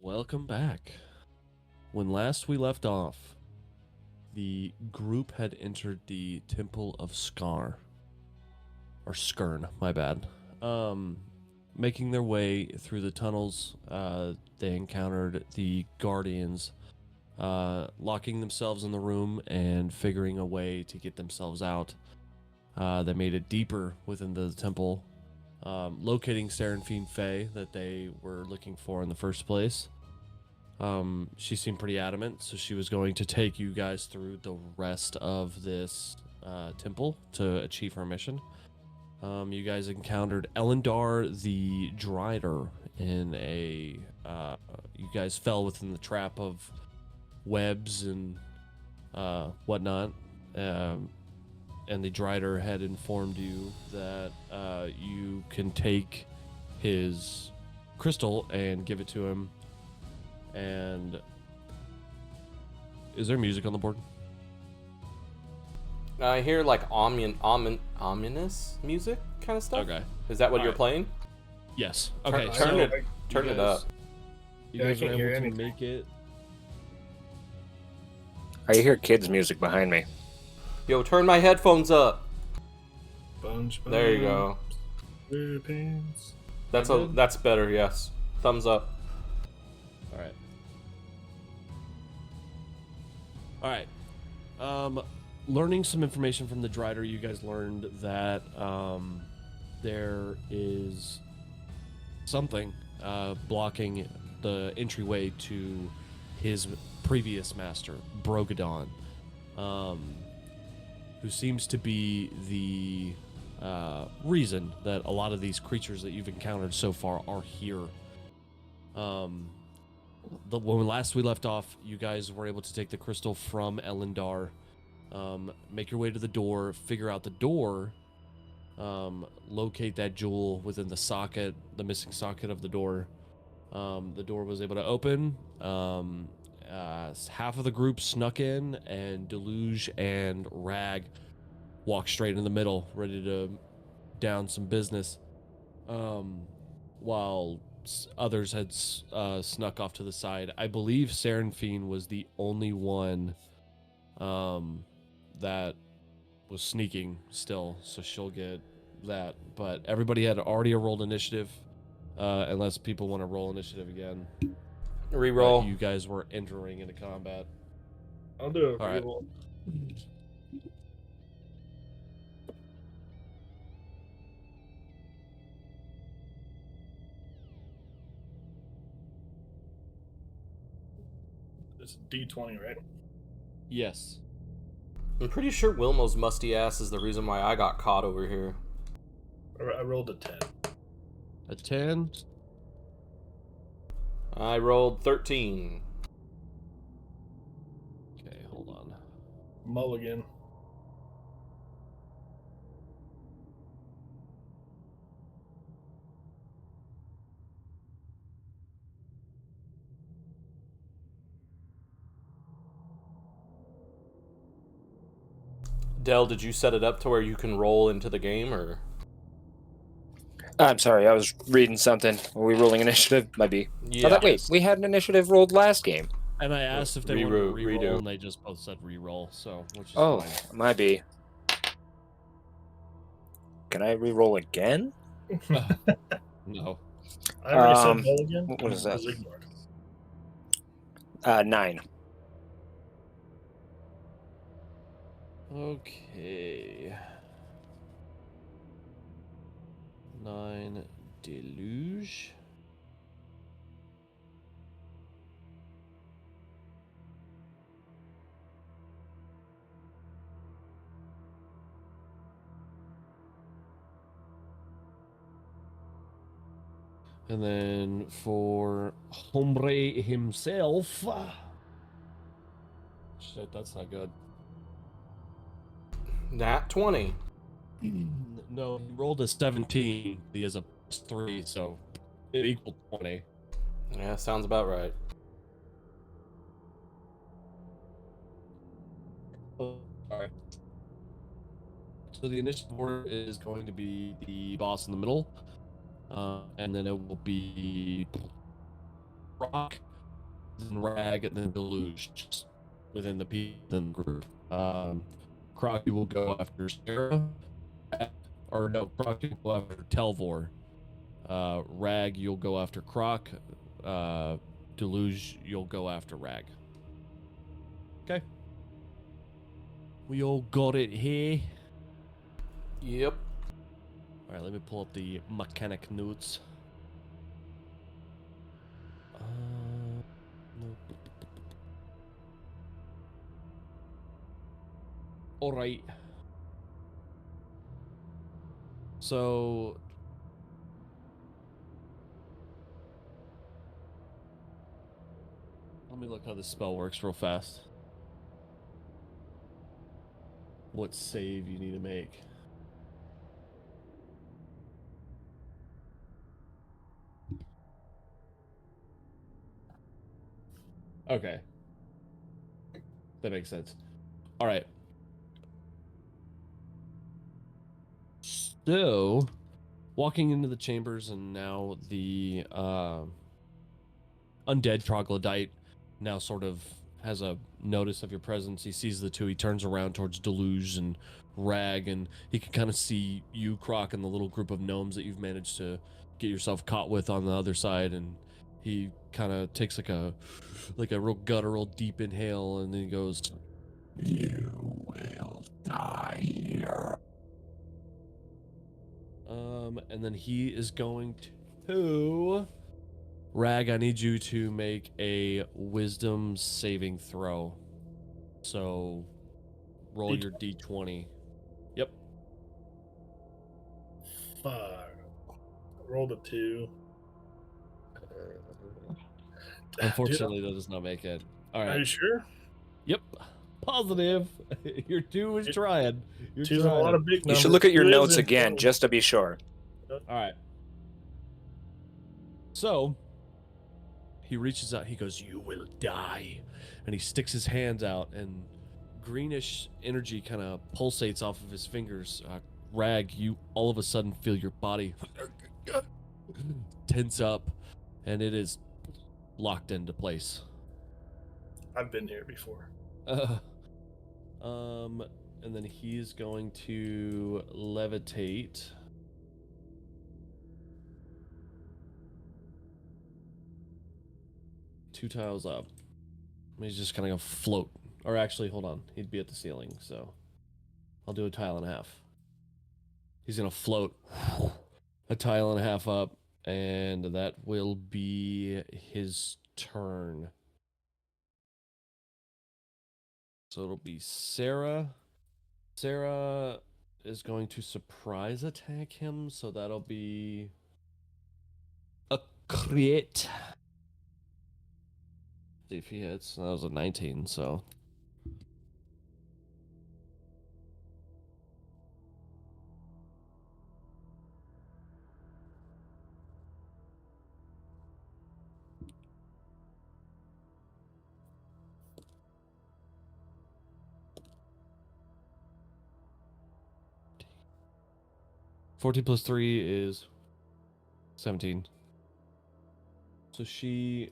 Welcome back. When last we left off, the group had entered the Temple of Scar. Or Skern, my bad. Making their way through the tunnels, they encountered the Guardians, locking themselves in the room and figuring a way to get themselves out. They made it deeper within the temple, locating Seraphine Faye that they were looking for in the first place. She seemed pretty adamant, so she was going to take you guys through the rest of this temple to achieve her mission. You guys encountered Elendar the Drider in a... you guys fell within the trap of webs and whatnot. And the Drider had informed you that you can take his crystal and give it to him. And is there music on the board? I hear like ominous music kind of stuff. Okay. Is that what All you're right. playing? Yes. Okay. Turn it up. You Yeah, I guys were can't hear able to anything. make it. I hear kids' music behind me. Yo, turn my headphones up. SpongeBob There you go. SquarePants. That's better. Yes. Thumbs up. All right. All right. Learning some information from the Drider, you guys learned that there is something blocking the entryway to his previous master, Brogadon, who seems to be the reason that a lot of these creatures that you've encountered so far are here. When last we left off, you guys were able to take the crystal from Elendar, make your way to the door, figure out the door, locate that jewel within the socket, the missing socket of the door. The door was able to open. Half of the group snuck in, and Deluge and Rag walked straight in the middle, ready to down some business, while others had snuck off to the side. I believe Seraphine was the only one that was sneaking still, so she'll get that. But everybody had already rolled initiative, unless people want to roll initiative again. Reroll. But you guys were entering into combat. I'll do it. All right. It's D20, right? Yes. I'm pretty sure Wilmo's musty ass is the reason why I got caught over here. I rolled a 10. A 10. I rolled 13. Okay, hold on. Mulligan. Dell, did you set it up to where you can roll into the game, or? I'm sorry, I was reading something. Were we rolling initiative? Might be. Yeah. Oh, wait, we had an initiative rolled last game. And I asked if they wanted to reroll, redo. and they just both said reroll, so which is Oh, fine. might be. Can I re-roll again? No. I already said Mulligan. what is that? Was ignored. 9. Okay. 9 Deluge. And then for Hombre himself. Shit, that's not good. Nat 20. No, he rolled a 17. He has a +3, so it equaled 20. Yeah, sounds about right. Oh, sorry. So the initiative order is going to be the boss in the middle, and then it will be Rock, then Rag, and then Deluge, just within the group. Croc, you will go after Sarah, or no, Croc, you will go after Telvor. Rag, you'll go after Croc. Deluge, you'll go after Rag. Okay. We all got it here. Yep. All right, let me pull up the mechanic notes. No. All right. So let me look how this spell works real fast. What save you need to make. Okay. That makes sense. All right. So, walking into the chambers, and now the undead troglodyte now sort of has a notice of your presence. He sees the two. He turns around towards Deluge and Rag, and he can kind of see you, Croc, and the little group of gnomes that you've managed to get yourself caught with on the other side. And he kind of takes like a real guttural deep inhale, and then he goes, "You will die here." And then he is going to Rag, I need you to make a wisdom saving throw. So roll your d20. Yep. Fuck. Rolled a 2. Unfortunately, that does not make it. All Are you right. sure? Yep. Positive. Your 2 is trying. You're Two's trying. a lot of big You numbers. should look at your 2 is notes in again, total. just to be sure. All right. So he reaches out. He goes, "You will die," and he sticks his hands out, and greenish energy kind of pulsates off of his fingers. Rag, you all of a sudden feel your body tense up, and it is locked into place. I've been here before. Uh, and then he's going to levitate. Two tiles up. He's just kind of gonna float. Or actually, hold on. He'd be at the ceiling, so I'll do a tile and a half. He's gonna float a tile and a half up, and that will be his turn. So it'll be Sarah. Sarah is going to surprise attack him, so that'll be a crit. See if he hits. That was a 19, so. +14 +3 is 17. So she.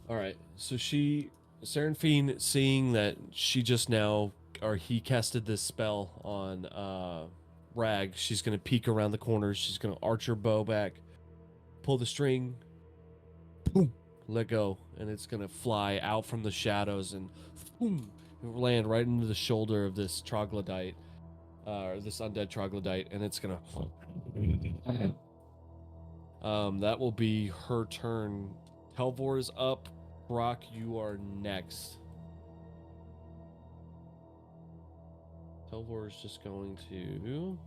All right. So Seraphine, seeing that she just now, or he casted this spell on Rag, she's going to peek around the corners. She's going to arch her bow back, pull the string, boom, let go, and it's going to fly out from the shadows and boom, land right into the shoulder of this troglodyte, or this undead troglodyte, and it's going to. That will be her turn. Telvor is up. Brock, you are next. Telvor is just going to.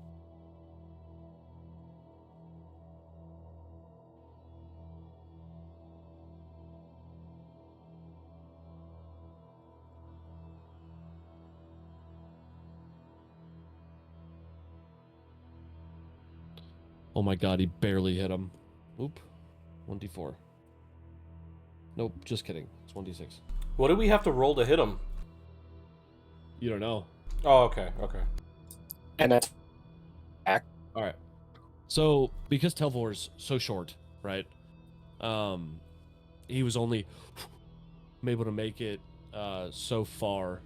Oh my god, he barely hit him. Oop. 1d4. Nope, just kidding. It's 1d6. What do we have to roll to hit him? You don't know. Oh, okay, okay. And that's All right. So because Telvor's so short, right? He was only able to make it so far.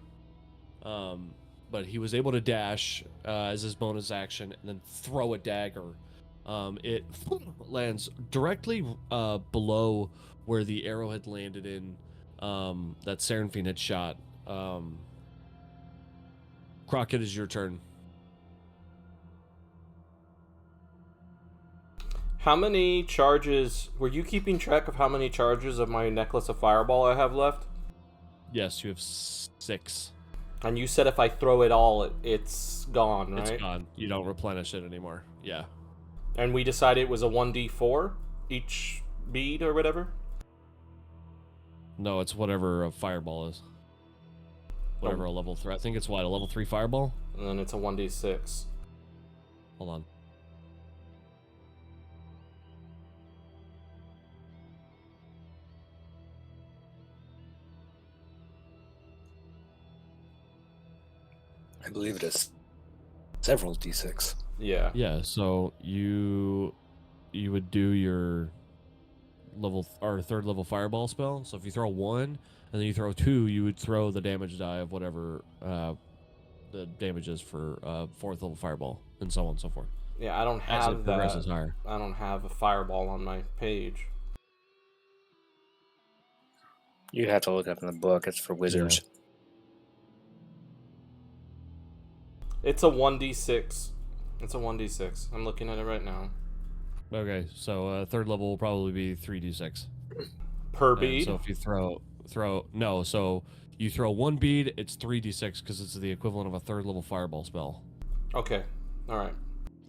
But he was able to dash as his bonus action and then throw a dagger. It lands directly below where the arrow had landed in that Seraphine had shot. Crockett, is your turn. How many charges... Were you keeping track of how many charges of my Necklace of Fireball I have left? Yes, you have 6. And you said if I throw it all, it's gone, right? It's gone. You don't replenish it anymore. Yeah. And we decided it was a 1d4 each bead or whatever? No, it's whatever a fireball is. Whatever a level 3. I think it's what, a level 3 fireball? And then it's a 1d6. Hold on. I believe it is several d6. Yeah. Yeah, so you would do your level or third level fireball spell. So if you throw 1 and then you throw 2, you would throw the damage die of whatever the damage is for fourth level fireball, and so on and so forth. Yeah, I don't As it have progresses that. higher. I don't have a fireball on my page. You have to look up in the book. It's for wizards. It's a 1d6. It's a 1d6. I'm looking at it right now. Okay, so third level will probably be 3d6 Per And bead? so if you throw no, so you throw 1 bead, it's 3d6 because it's the equivalent of a third level fireball spell. Okay. Alright.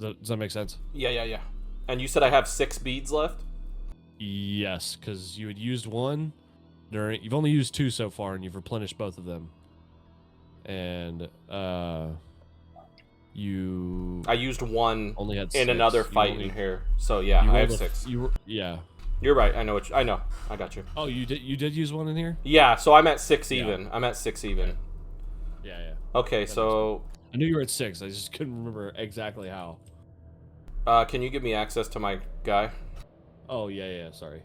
Does that make sense? Yeah. And you said I have 6 beads left? Yes, because you had used 1 during. You've only used 2 so far, and you've replenished both of them. And you I used 1 only had in 6. another You fight only- in here. So yeah, you I have rolled a- 6. Yeah. You're right. I know. I know. I got you. Oh, you did use 1 in here? Yeah. So I'm at 6 Yeah. even. I'm at 6 even. Yeah. Okay. So I knew you were at 6. I just couldn't remember exactly how. can you give me access to my guy? Oh yeah. Sorry.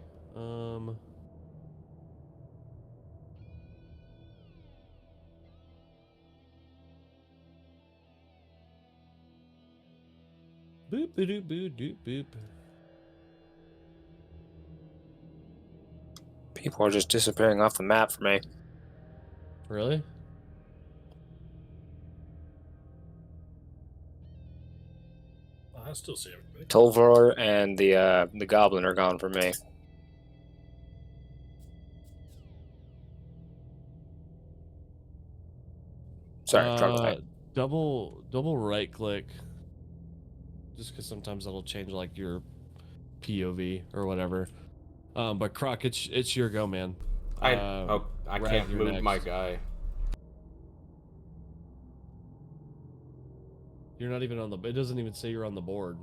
Boop boop boop boop boop. People are just disappearing off the map for me. Really? I still see everybody. Tolvar and the goblin are gone for me. Sorry, troglodyte. Double right click. Just because sometimes that'll change like your POV or whatever. But Croc, it's your go, man. I Rag, can't you're move my next. guy. You're not even on the. It doesn't even say you're on the board.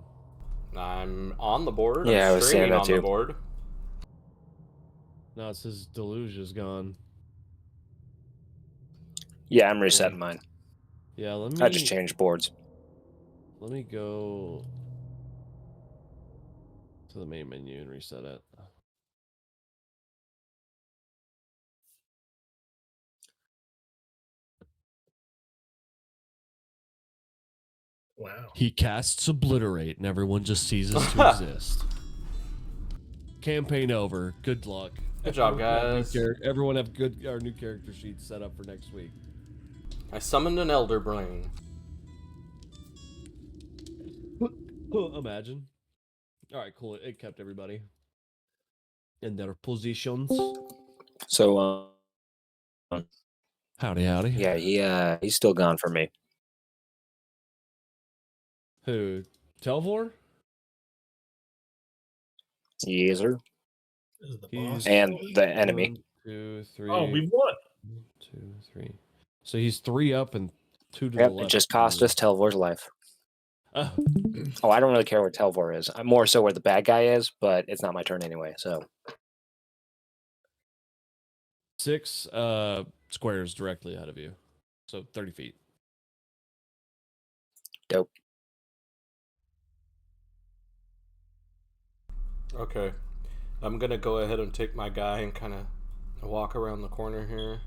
I'm on the board. Yeah, I I'm was saying streaming that on too. the board. No, it says Deluge is gone. Yeah, I'm resetting mine. Yeah, let me. I just changed boards. Let me go to the main menu and reset it. Wow. He casts Obliterate, and everyone just ceases to exist. Campaign over. Good luck. Good job, guys. Everyone have our new character sheets set up for next week. I summoned an Elder Brain. Imagine. All right, cool. It kept everybody in their positions. So, Howdy. yeah, he's still gone for me. Who? Telvor? Yes, sir. This is the He's- boss. And the enemy. 1, 2, 3. Oh, we won. 1, 2, 3. So he's 3 up and 2 to Yep, the left. it just cost us Telvor's life. Oh, I don't really care where Telvor is. I'm more so where the bad guy is, but it's not my turn anyway, so. 6 squares directly ahead of you. So 30 feet. Dope. Okay. I'm gonna go ahead and take my guy and kind of walk around the corner here.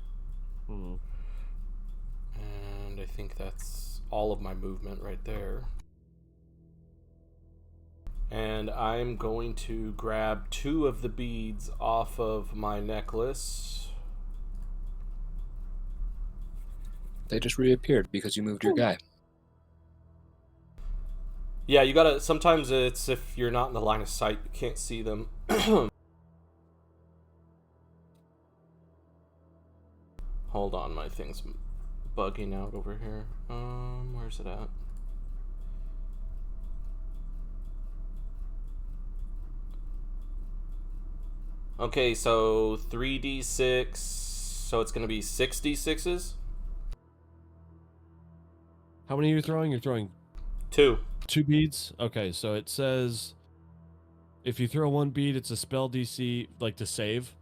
Hmm. And I think that's all of my movement right there. And I'm going to grab 2 of the beads off of my necklace. They just reappeared because you moved your guy. Yeah, you gotta. Sometimes it's if you're not in the line of sight, you can't see them. Hold on, my thing's bugging out over here. Where's it at? Okay, so 3d6. So it's gonna be 6d6s. How many are you throwing? You're throwing 2. 2 beads? Okay, so it says if you throw 1 bead, it's a spell DC, like to save,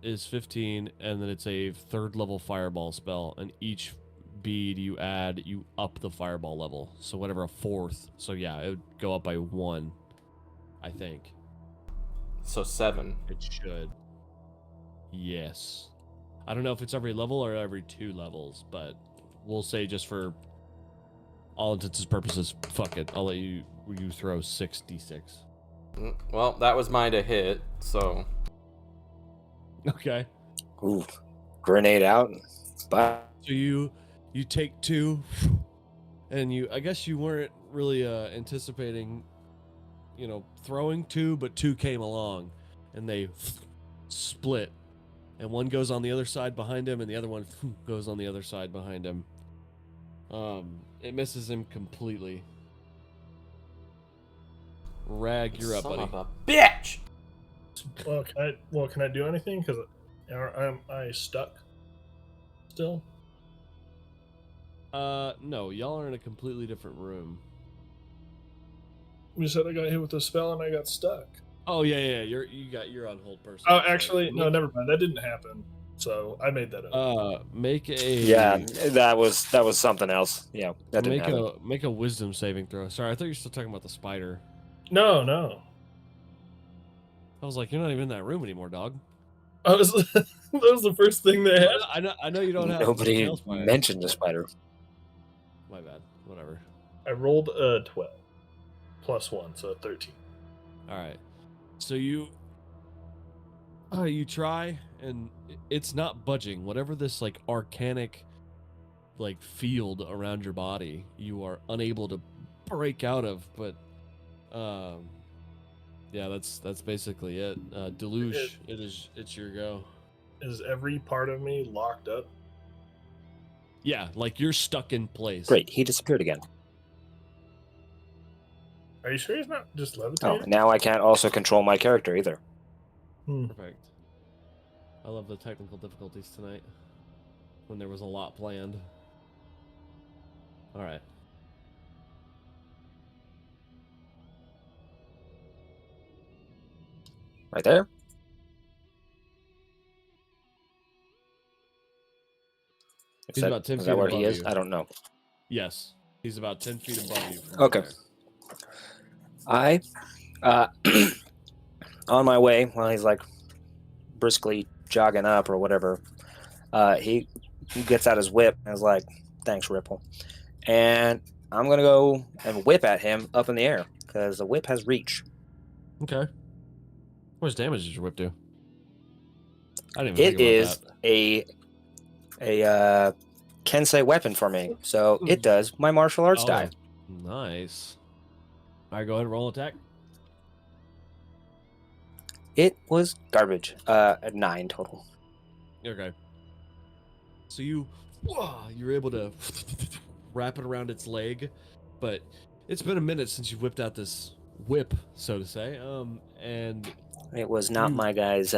is 15, and then it's a 3rd level fireball spell, and each bead you add, you up the fireball level. So whatever, a 4th. So yeah, it would go up by 1, I think. So 7. It should. Yes. I don't know if it's every level or every 2 levels, but we'll say just for all intents and purposes, fuck it. I'll let you throw 6d6. Well, that was mine to hit, so. Okay. Ooh, grenade out. Bye. So you take 2, and I guess you weren't really anticipating, throwing 2, but 2 came along, and they split, and one goes on the other side behind him, and the other one goes on the other side behind him. It misses him completely. Rag, you're up, Son buddy. of a bitch! Can I do anything? Because am I stuck still? No, y'all are in a completely different room. You said I got hit with a spell and I got stuck. Oh yeah, you're on hold, person. Oh, actually, no, never mind. That didn't happen. So I made that up. Make a Yeah, that was something else. Yeah, that didn't happen. make a wisdom saving throw. Sorry, I thought you were still talking about the spider. No. I was like, you're not even in that room anymore, dog. That was the first thing they had. I know you don't have Nobody tail spider. mentioned the spider. My bad. Whatever. I rolled a 12 plus 1, so 13. All right. So you try, and it's not budging. Whatever this like arcanic like field around your body, you are unable to break out of. But yeah, that's basically it. Deluge, it's your go. Is every part of me locked up? Yeah, like you're stuck in place. Great, he disappeared again. Are you sure he's not just Oh, levitating? now I can't also control my character either. Perfect. I love the technical difficulties tonight. When there was a lot planned. All right. Right there. He's about 10 is feet that where above he is? you. I don't know. Yes, he's about 10 feet above you. From Okay. there. I, on my way, while he's like briskly jogging up or whatever, he gets out his whip and is like, "Thanks, Ripple," and I'm gonna go and whip at him up in the air because the whip has reach. Okay. How much damage did your whip do? I didn't even It think about is that. a Kensei weapon for me, so it does my martial arts die. Nice. All right, go ahead and roll attack. It was garbage. 9 total. Okay. So you're able to wrap it around its leg, but it's been a minute since you whipped out this whip, so to say. And It was not my guy's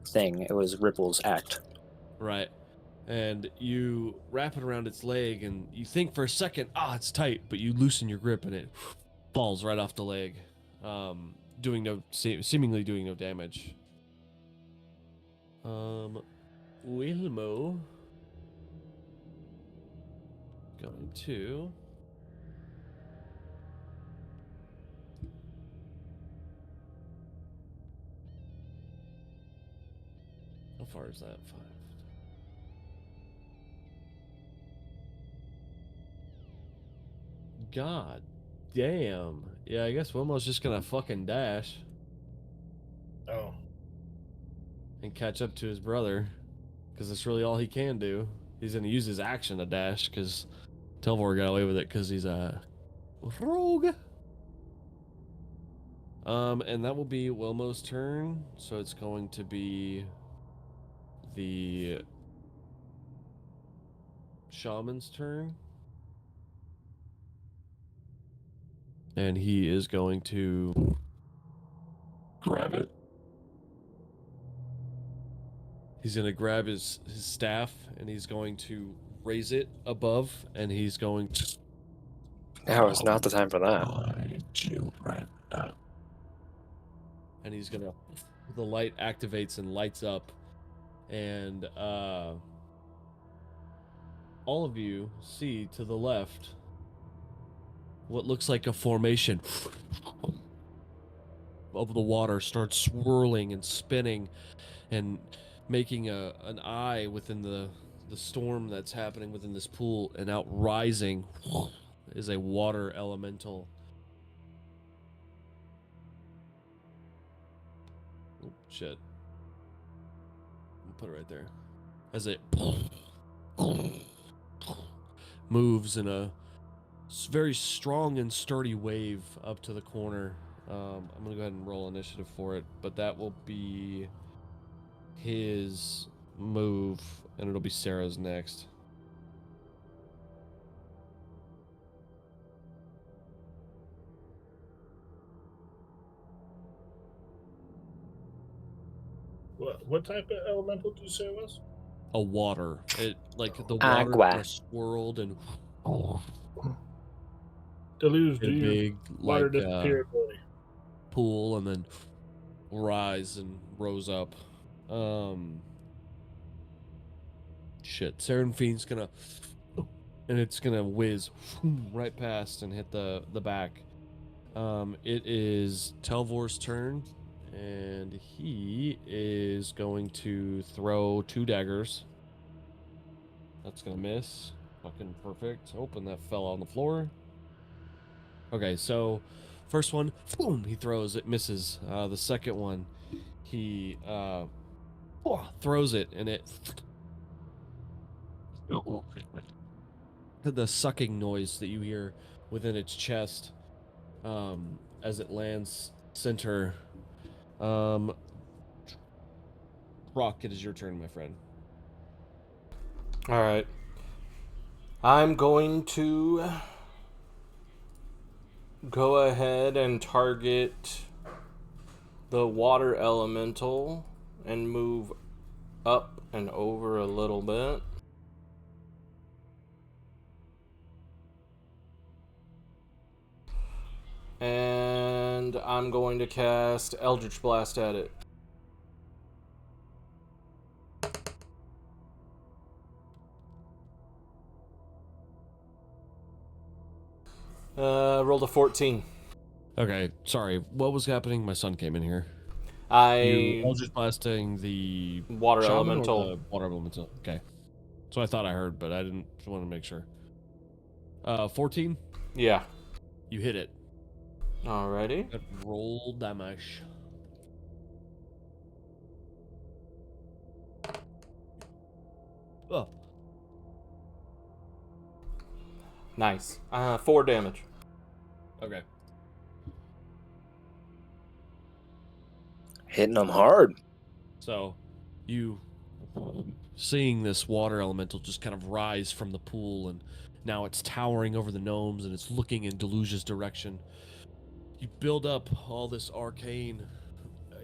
thing. It was Ripple's act. right. And you wrap it around its leg, and you think for a second, it's tight, but you loosen your grip, and it falls right off the leg, seemingly doing no damage. Wilmo going to how far is that? 5. God damn. Yeah, I guess Wilmo's just gonna fucking dash Oh, and catch up to his brother, because that's really all he can do. He's gonna use his action to dash, because Telvor got away with it because he's a rogue. And that will be Wilmo's turn. So it's going to be the shaman's turn. And he is going to grab it. He's going to grab his staff and he's going to raise it above and he's going to... Now is not the time for that. And he's going to... The light activates and lights up. And all of you see to the left what looks like a formation of the water starts swirling and spinning and making an eye within the storm that's happening within this pool, and out rising is a water elemental. Oh, shit. I'll put it right there. As it moves in a very strong and sturdy wave up to the corner. I'm gonna go ahead and roll initiative for it, but that will be his move, and it'll be Sarah's next. what type of elemental did you say it was? A water. It like the water Agua. kind of swirled and Deluge, a do your big water like disappear ability. pool, and then rise and rose up. Shit. Seraphim's gonna, and it's gonna whiz right past and hit the back. It is Telvor's turn, and he is going to throw 2 daggers. That's gonna miss. Fucking perfect. Oh, and that fell on the floor. Okay, so first one, boom, he throws, it misses. The second one, he throws it, and it the sucking noise that you hear within its chest as it lands center. Rock, it is your turn, my friend. All right. I'm going to go ahead and target the water elemental and move up and over a little bit. And I'm going to cast Eldritch Blast at it. Rolled a 14. Okay, sorry. What was happening? My son came in here. You I Eldritch blasting the water shaman elemental. or the water elemental? Okay. So I thought I heard, but I didn't want to make sure. 14? Yeah. You hit it. Alrighty. Roll damage. Oh. Nice. 4 damage. Okay. Hitting them hard. So, you seeing this water elemental just kind of rise from the pool, and now it's towering over the gnomes, and it's looking in Deluge's direction. You build up all this arcane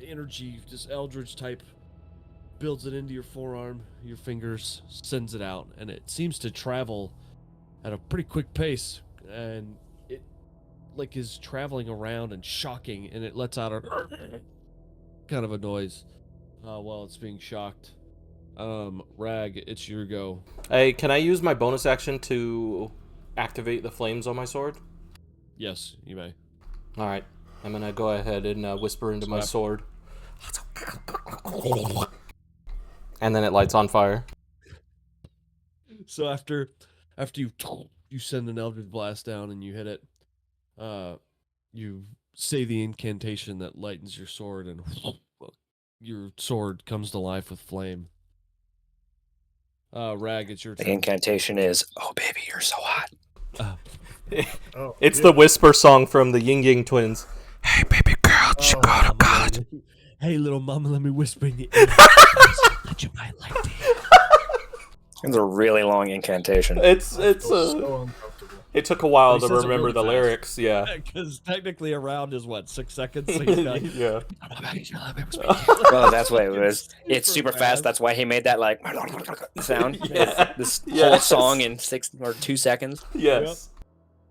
energy, this eldritch type, builds it into your forearm, your fingers, sends it out, and it seems to travel at a pretty quick pace, and it like is traveling around and shocking, and it lets out a kind of a noise while it's being shocked. Rag, it's your go. Hey, can I use my bonus action to activate the flames on my sword? Yes, you may. All right. I'm gonna go ahead and whisper into my Slap. sword, and then it lights on fire. So after you send an Eldritch Blast down and you hit it, you say the incantation that lightens your sword, and your sword comes to life with flame. Rag, it's your The turn. incantation is, "Oh baby, you're so hot." Oh, It's yeah. the whisper song from the Ying Yang Twins. Hey, baby girl, did you Oh, go to college? Hey, little mama, let me whisper in your ear. That you might like to hear. It's a really long incantation. It's I feel so uncomfortable. It took a while He to says it remember really the fast. lyrics. Yeah. Because technically a round is what, 6 seconds? So he's got, Yeah. Well, that's what it was. It's super fast. That's why he made that like sound. Yeah. This whole Yes. song in 6 or 2 seconds. Yes.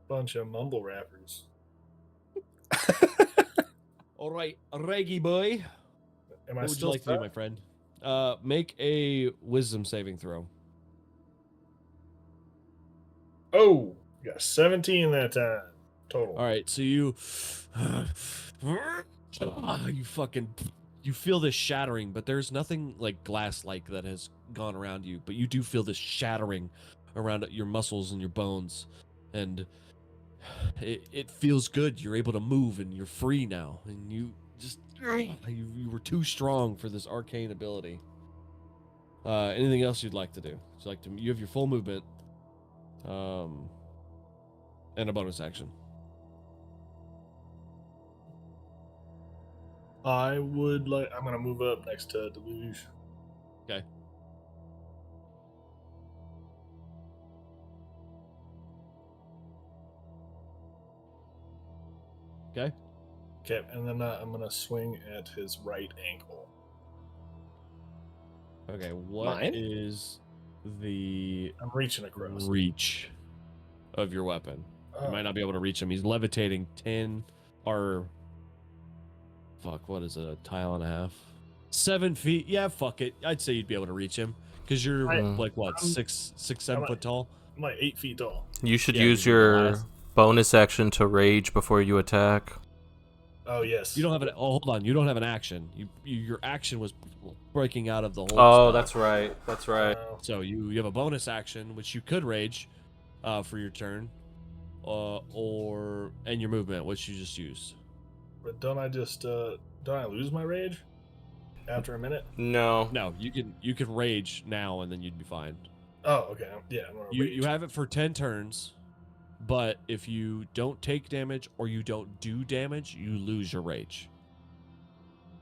Bunch of mumble rappers. All right, Reggie boy. Am I What would you still like to do, my friend? Make a wisdom saving throw. Oh, you got 17 that time total. All right, so you you feel this shattering, but there's nothing like glass-like that has gone around you, but you do feel this shattering around your muscles and your bones, and it feels good. You're able to move and you're free now, and you just you were too strong for this arcane ability. Anything else you'd like to do? You have your full movement, and a bonus action. I'm gonna move up next to Deluge. Okay. Okay. Okay, and then I'm gonna swing at his right ankle. Okay. What is Mine? the I'm reaching across. reach of your weapon? You might not be able to reach him. He's levitating 10 or fuck, what is it? A tile and a half? 7 feet. Yeah, fuck it. I'd say you'd be able to reach him because you're like what, I'm- 7 foot tall. I'm like 8 feet tall. You should Yeah, use you're your glass. bonus action to rage before you attack. Oh yes. You don't have an. Oh, hold on. You don't have an action. Your action was breaking out of the hold. Oh, spell. that's right. That's right. So you have a bonus action which you could rage, for your turn, and your movement which you just used. But don't I lose my rage after a minute? No. No, you can rage now and then you'd be fine. Oh, okay. Yeah, I'm gonna rage. You have it for 10 turns, but if you don't take damage or you don't do damage, you lose your rage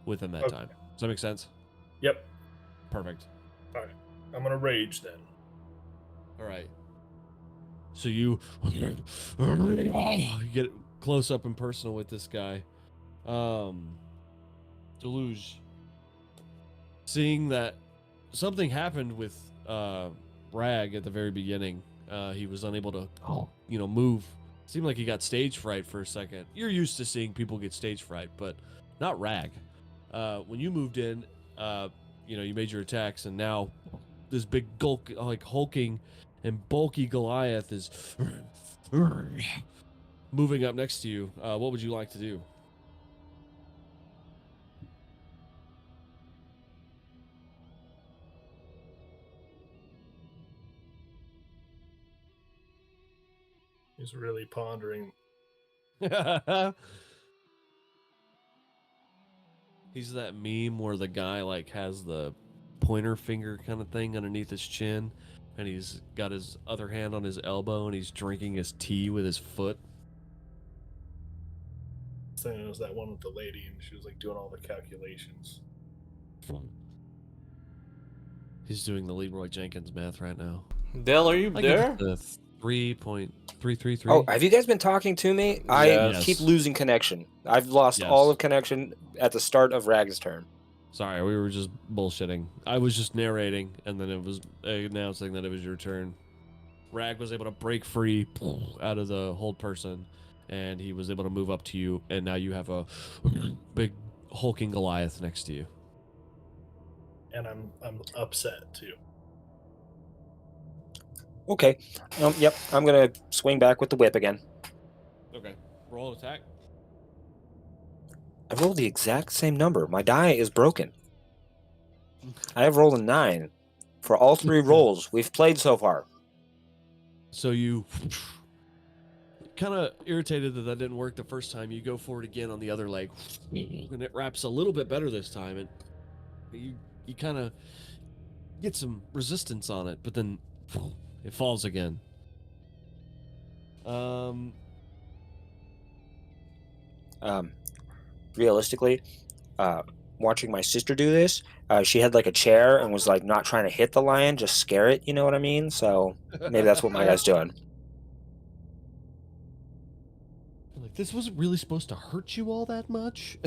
within that Okay. time. Does that make sense? Yep. Perfect. I'm gonna rage then. All right. So you get close up and personal with this guy. Deluge. Seeing that something happened with Rag at the very beginning, he was unable to, move. Seemed like he got stage fright for a second. You're used to seeing people get stage fright, but not Rag. When you moved in, you made your attacks, and now this big hulking and bulky Goliath is moving up next to you. What would you like to do? He's really pondering. He's that meme where the guy has the pointer finger kind of thing underneath his chin, and he's got his other hand on his elbow, and he's drinking his tea with his foot. Saying it was that one with the lady, and she was like doing all the calculations. He's doing the Leroy Jenkins math right now. Dale, are you there? 3.333. Oh, have you guys been talking to me? Yes. I keep losing connection. I've lost all of connection at the start of Rag's turn. Sorry, we were just bullshitting. I was just narrating, and then it was announcing that it was your turn. Rag was able to break free out of the hold person, and he was able to move up to you, and now you have a big hulking Goliath next to you. and I'm upset too. Okay. Yep. I'm gonna swing back with the whip again. Okay. Roll attack. I rolled the exact same number. My die is broken. I have rolled a 9 for all 3 rolls we've played so far. So you kind of irritated that didn't work the first time. You go for it again on the other leg, and it wraps a little bit better this time. And you kind of get some resistance on it, but then it falls again. Realistically, watching my sister do this, she had like a chair and was like not trying to hit the lion, just scare it. You know what I mean? So maybe that's what my guy's doing. Like, this wasn't really supposed to hurt you all that much.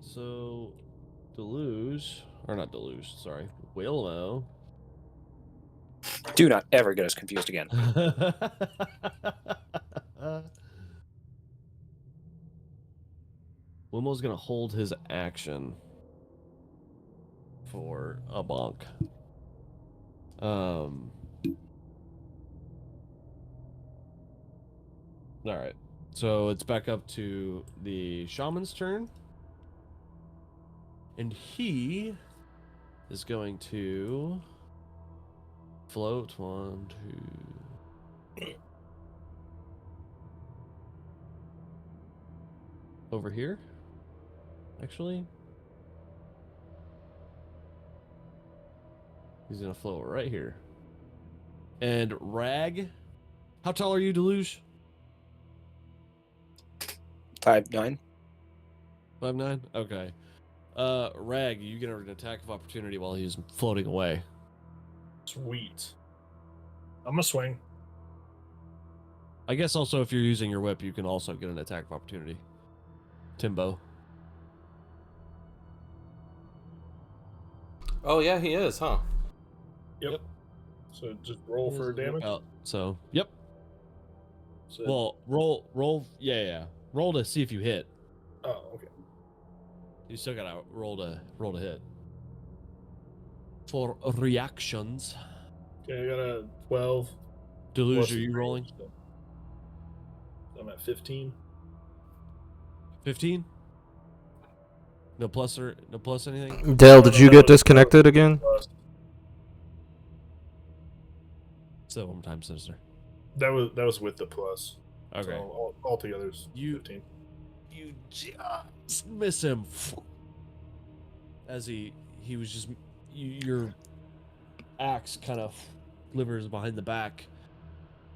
So Deluge, or not Deluge, sorry, Wilmo. Do not ever get us confused again. Wilmo's gonna hold his action for a bonk. All right, so it's back up to the shaman's turn, and he is going to float 1, 2. Over here, actually. He's gonna float right here. And Rag, how tall are you, Deluge? 5'9". 5'9"? Okay. Rag, you get an attack of opportunity while he's floating away. Sweet. I'm gonna swing. I guess also if you're using your whip, you can also get an attack of opportunity. Timbo. Oh yeah, he is, huh? Yep. So just roll for damage. So, yep. So, Well, roll. Yeah. Roll to see if you hit. oh, okay. You still gotta roll to hit. For reactions. Okay, I got a 12. Deluge, plus are you 3, rolling? so I'm at 15. 15? No plus anything? Dale, did you get disconnected again? Plus. So one time, sister. That was with the plus. Okay. So altogether is You- 15. You just miss him. As he was just your axe kind of slivers behind the back.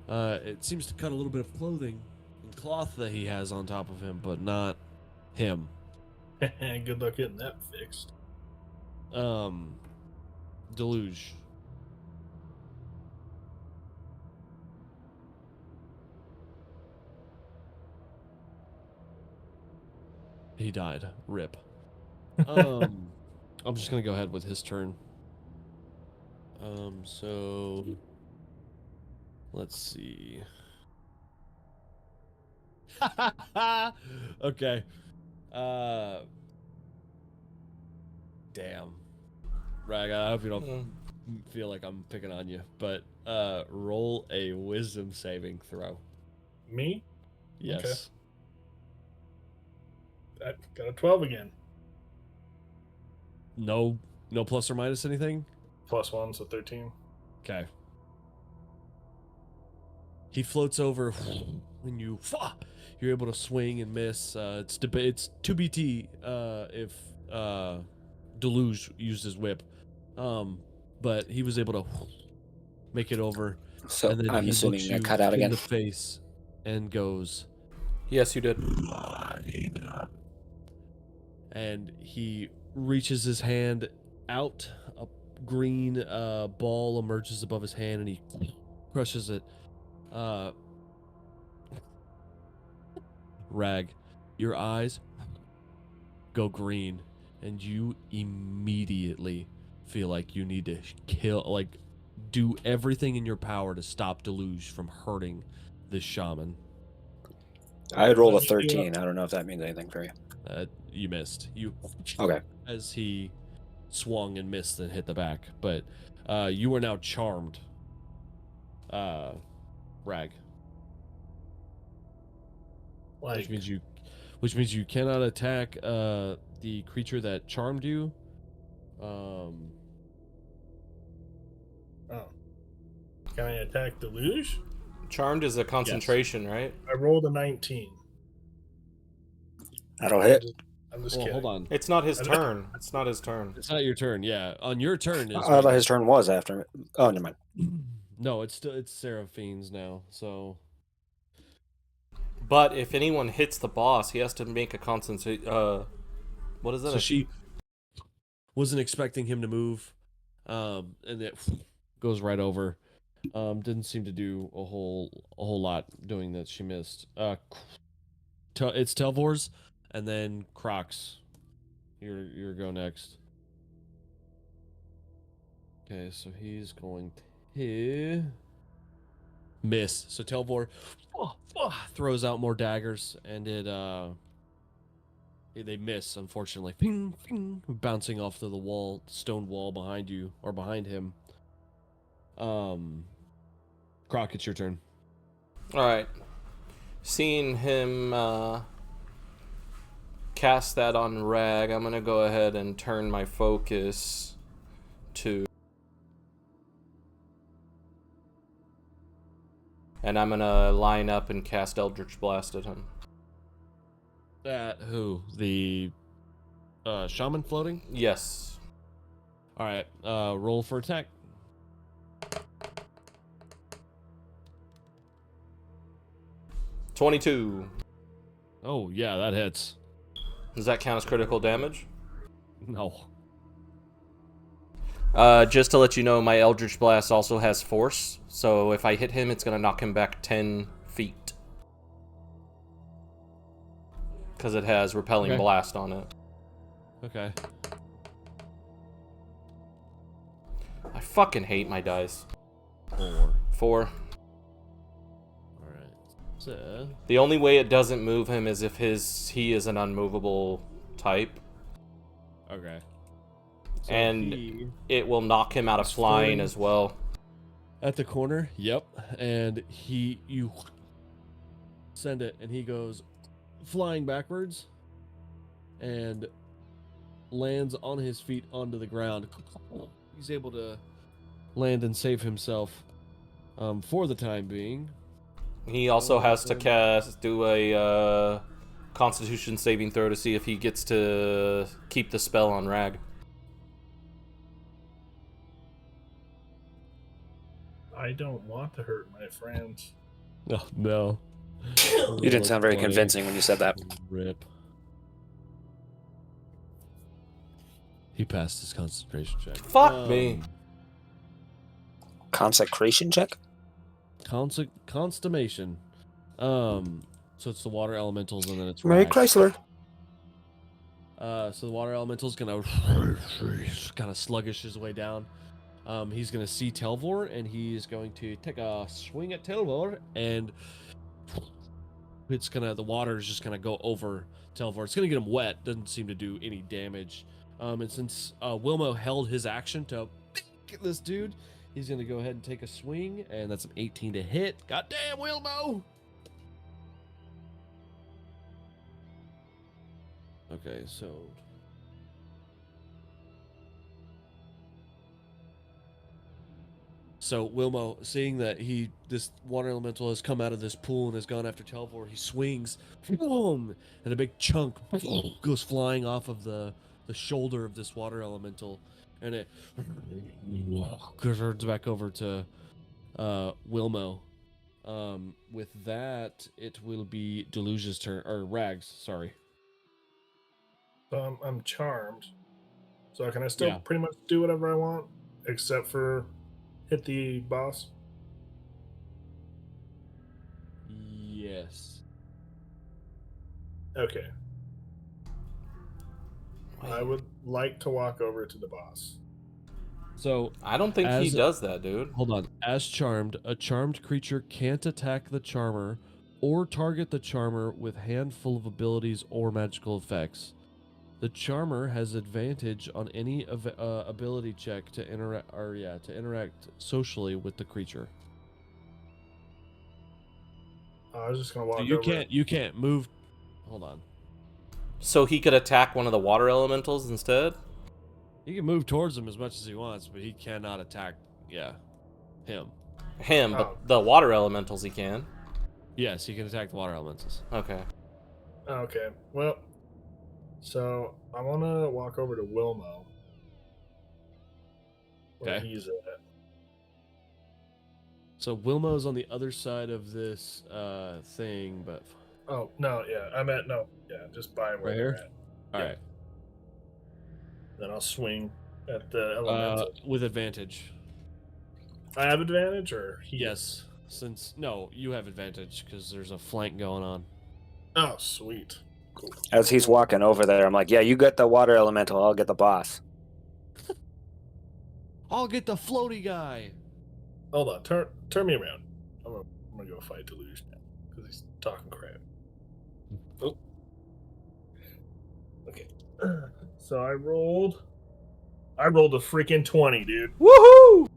It seems to cut a little bit of clothing and cloth that he has on top of him, but not him. Good luck getting that fixed. Deluge. He died. Rip. I'm just gonna go ahead with his turn. So let's see. Okay. Damn. Rag, I hope you don't feel like I'm picking on you, but roll a wisdom saving throw. Me? Yes. Okay. I got a 12 again. No plus or minus anything? Plus 1, so 13. Okay. He floats over when you're able to swing and miss. It's 2BT if Deluge used his whip. But he was able to make it over. So and then I'm he assuming looks I you cut out in again. the face and goes, Yes, you did. and he reaches his hand out. A green ball emerges above his hand, and he crushes it. Rag, your eyes go green, and you immediately feel like you need to do everything in your power to stop Deluge from hurting this shaman. I had rolled a Let me do 13. I don't know if that means anything for you. You missed. You Okay. as he swung and missed and hit the back, but you are now charmed. Rag, Like, which means you cannot attack the creature that charmed you. oh, can I attack the luge? Charmed is a concentration, right? I rolled a 19. That'll hit. I'm just Well, kidding. hold on. It's not his I don't- turn. It's not his turn. It's not your turn. Yeah, on your turn is. I thought his turn was after me. Oh, never mind. No, it's Seraphine's now. So But if anyone hits the boss, he has to make a concentration. What is that? so she wasn't expecting him to move, and it goes right over. Didn't seem to do a whole lot doing that. She missed. It's Telvor's, and then Crocs. Your go next. Okay, so he's going to miss. So Telvor throws out more daggers, and they miss, unfortunately. Ping, ping, bouncing off to the wall, stone wall behind you or behind him. Croc, it's your turn. All right. Seeing him cast that on Rag, I'm gonna go ahead and turn my focus to, and I'm gonna line up and cast Eldritch Blast at him. At who? The shaman floating? Yes. All right. Roll for attack. $22. Oh yeah, that hits. Does that count as critical damage? No. Just to let you know, my Eldritch Blast also has force, so if I hit him, it's gonna knock him back 10 feet. Because it has Repelling Okay. Blast on it. Okay. I fucking hate my dice. 4. 4. All right. So The only way it doesn't move him is if he is an unmovable type, okay. So and he- it will knock him out of He's flying floating. as well. at the corner. Yep. And you send it, and he goes flying backwards, and lands on his feet onto the ground. He's able to land and save himself for the time being. He also has to do a Constitution saving throw to see if he gets to keep the spell on Rag. I don't want to hurt my friends. Oh, no. You didn't sound very convincing when you said that. Rip. He passed his concentration check. Fuck me. Consecration check? Consummation. So it's the water elementals, and then it's Mary Rag. Chrysler. So the water elemental's gonna kind of sluggish his way down. He's gonna see Telvor, and he's going to take a swing at Telvor, and the water is just gonna go over Telvor. It's gonna get him wet. Doesn't seem to do any damage. And since Wilmo held his action to get this dude, he's gonna go ahead and take a swing, and that's an 18 to hit. Goddamn, Wilmo! Okay, so Wilmo, seeing that this water elemental has come out of this pool and has gone after Telvor, he swings, boom, and a big chunk goes flying off of the shoulder of this water elemental, and it turns back over to Wilmo. With that, it will be Deluge's turn, or Rags, sorry. So I'm charmed. So can I still Yeah. pretty much do whatever I want, except for hit the boss? Yes. Okay. I would like to walk over to the boss. So I don't think he As- does that, dude. hold on. As charmed, a charmed creature can't attack the charmer or target the charmer with handful of abilities or magical effects. The charmer has advantage on any ability check to interact socially with the creature. I was just gonna walk So over. you can't move. Hold on. So he could attack one of the water elementals instead? He can move towards him as much as he wants, but he cannot attack. Yeah, him. Him, Oh. but the water elementals he can. Yes, he can attack the water elementals. Okay. Okay. Well, so I want to walk over to Wilmo. Where Okay. he's at. So Wilmo's on the other side of this thing, but Oh no, yeah, I'm at no, yeah, just by where right they're here. at. All Yeah. right. Then I'll swing at the elemental. With advantage. I have advantage, or he? Yes, since no, you have advantage because there's a flank going on. Oh, sweet. Cool. As he's walking over there, I'm like, yeah, you get the water elemental, I'll get the boss. I'll get the floaty guy. Hold on, turn me around. I'm gonna go fight Deluge now because he's talking crap. Oh. Okay. So I rolled a freaking 20, dude. Woohoo!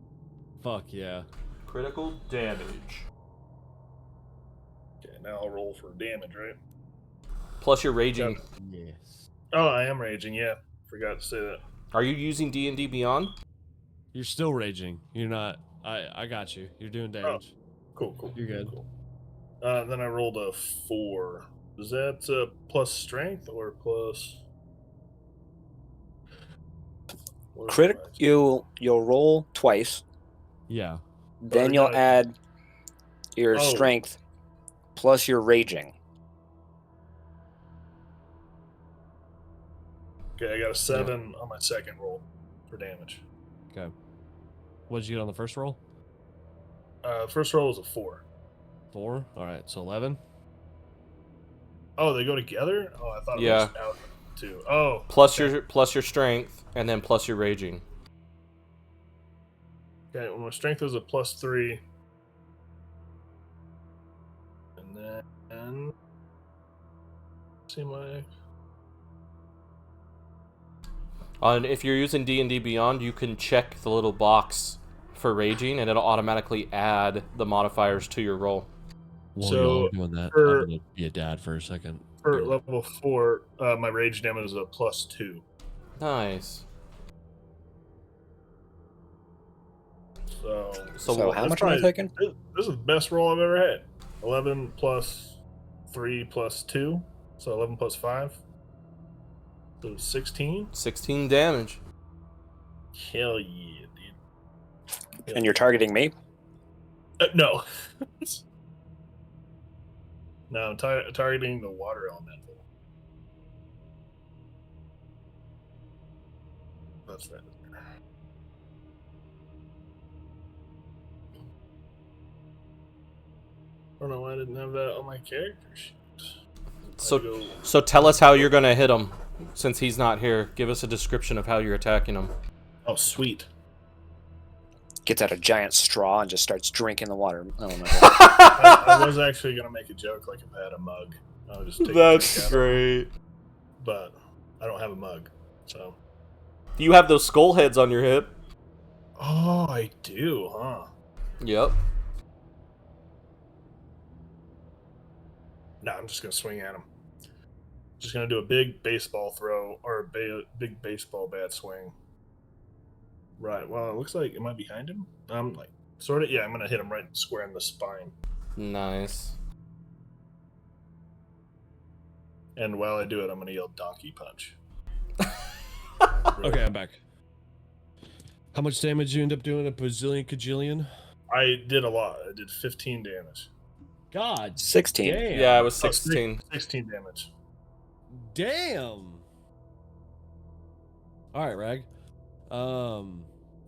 Fuck yeah. Critical damage. Okay, now I'll roll for damage, right? Plus you're raging. Yes. Oh, I am raging. Yeah, forgot to say that. Are you using D&D Beyond? You're still raging. You're not. I got you. You're doing damage. Cool. You're good. Cool. Then I rolled a 4. Is that plus strength or plus? What is Crit, my- you'll roll twice, Yeah. then I you'll got it. add your Oh. strength plus your raging. Okay, I got a 7 on my second roll for damage. Okay. What did you get on the first roll? First roll was a 4. 4. All right. So 11. Oh, they go together? Oh, I thought it Yeah. was out too. Oh, Plus okay. your strength, and then plus your raging. Okay, well, my strength is a plus 3. And then see my And if you're using D&D Beyond, you can check the little box for raging, and it'll automatically add the modifiers to your roll. While So, y'all are doing that, for- I'm gonna be a dad for a second. for level 4, my rage damage is a plus 2. Nice. So So how that's much am I probably- taking? This is the best roll I've ever had. 11 plus 3 plus 2, so 11 plus 5. So 16. 16 damage. Hell yeah, dude. And you're targeting me? No. No, I'm targeting the water elemental. That's that. I don't know why I didn't have that on my character sheet. So tell us how you're gonna hit him, since he's not here. Give us a description of how you're attacking him. Oh, sweet. Gets out a giant straw and just starts drinking the water. Oh my god. I was actually gonna make a joke like if I had a mug. I would just take a drink out of it, great. but I don't have a mug, so. You have those skull heads on your hip. Oh, I do, huh? Yep. No, I'm just gonna swing at him. Just gonna do a big baseball throw or a big baseball bat swing. Right. Well, it looks like am I behind him? I'm like sort of. Yeah, I'm gonna hit him right square in the spine. Nice. And while I do it, I'm gonna yell donkey punch. Okay, I'm back. How much damage you end up doing? A bazillion cajillion? I did a lot. I did 15 damage. God 16. damn. Yeah, it was Oh, 16. 16 damage. Damn. All right, Rag. It's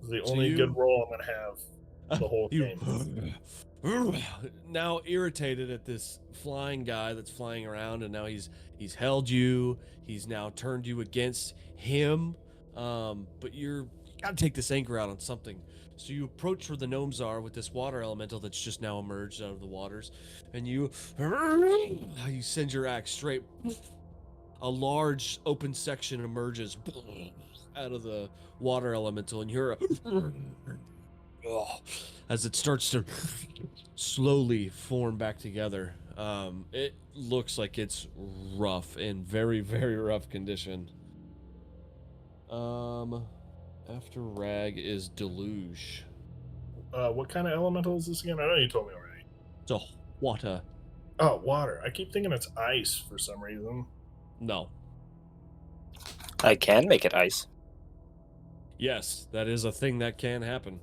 the So only you- good roll I'm gonna have the whole game. Now irritated at this flying guy that's flying around, and now he's held you. He's now turned you against him. But you're gotta take this anchor out on something. So you approach where the gnomes are with this water elemental that's just now emerged out of the waters, and you send your axe straight. A large open section emerges out of the water elemental, and you're as it starts to slowly form back together. It looks like it's rough, in very, very rough condition. After Rag is Deluge. What kind of elemental is this again? I know you told me already. So, water. Oh, water. I keep thinking it's ice for some reason. No. I can make it ice. Yes, that is a thing that can happen.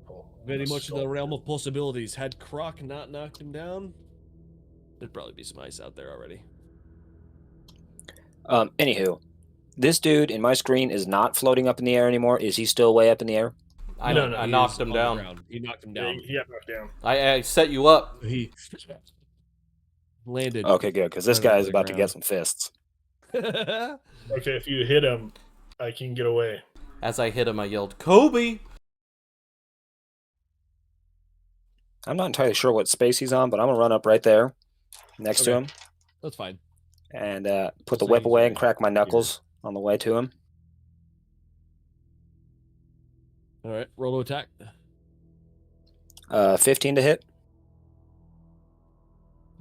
Oh, Very a much in the skull. realm of possibilities. Had Croc not knocked him down, there'd probably be some ice out there already. Anywho, this dude in my screen is not floating up in the air anymore. Is he still way up in the air? I No, I he knocked is him on the down. ground. He knocked him Yeah, down. he got knocked down. I set you up. He landed. Okay, good, because this right guy onto is the about to get ground. some fists. Okay, if you hit him, I can get away. As I hit him, I yelled, "Kobe!" I'm not entirely sure what space he's on, but I'm gonna run up right there next to Okay. him That's fine. and We'll put the say whip he's away right and crack my here. knuckles on the way to him. All right, roll to attack. 15 to hit.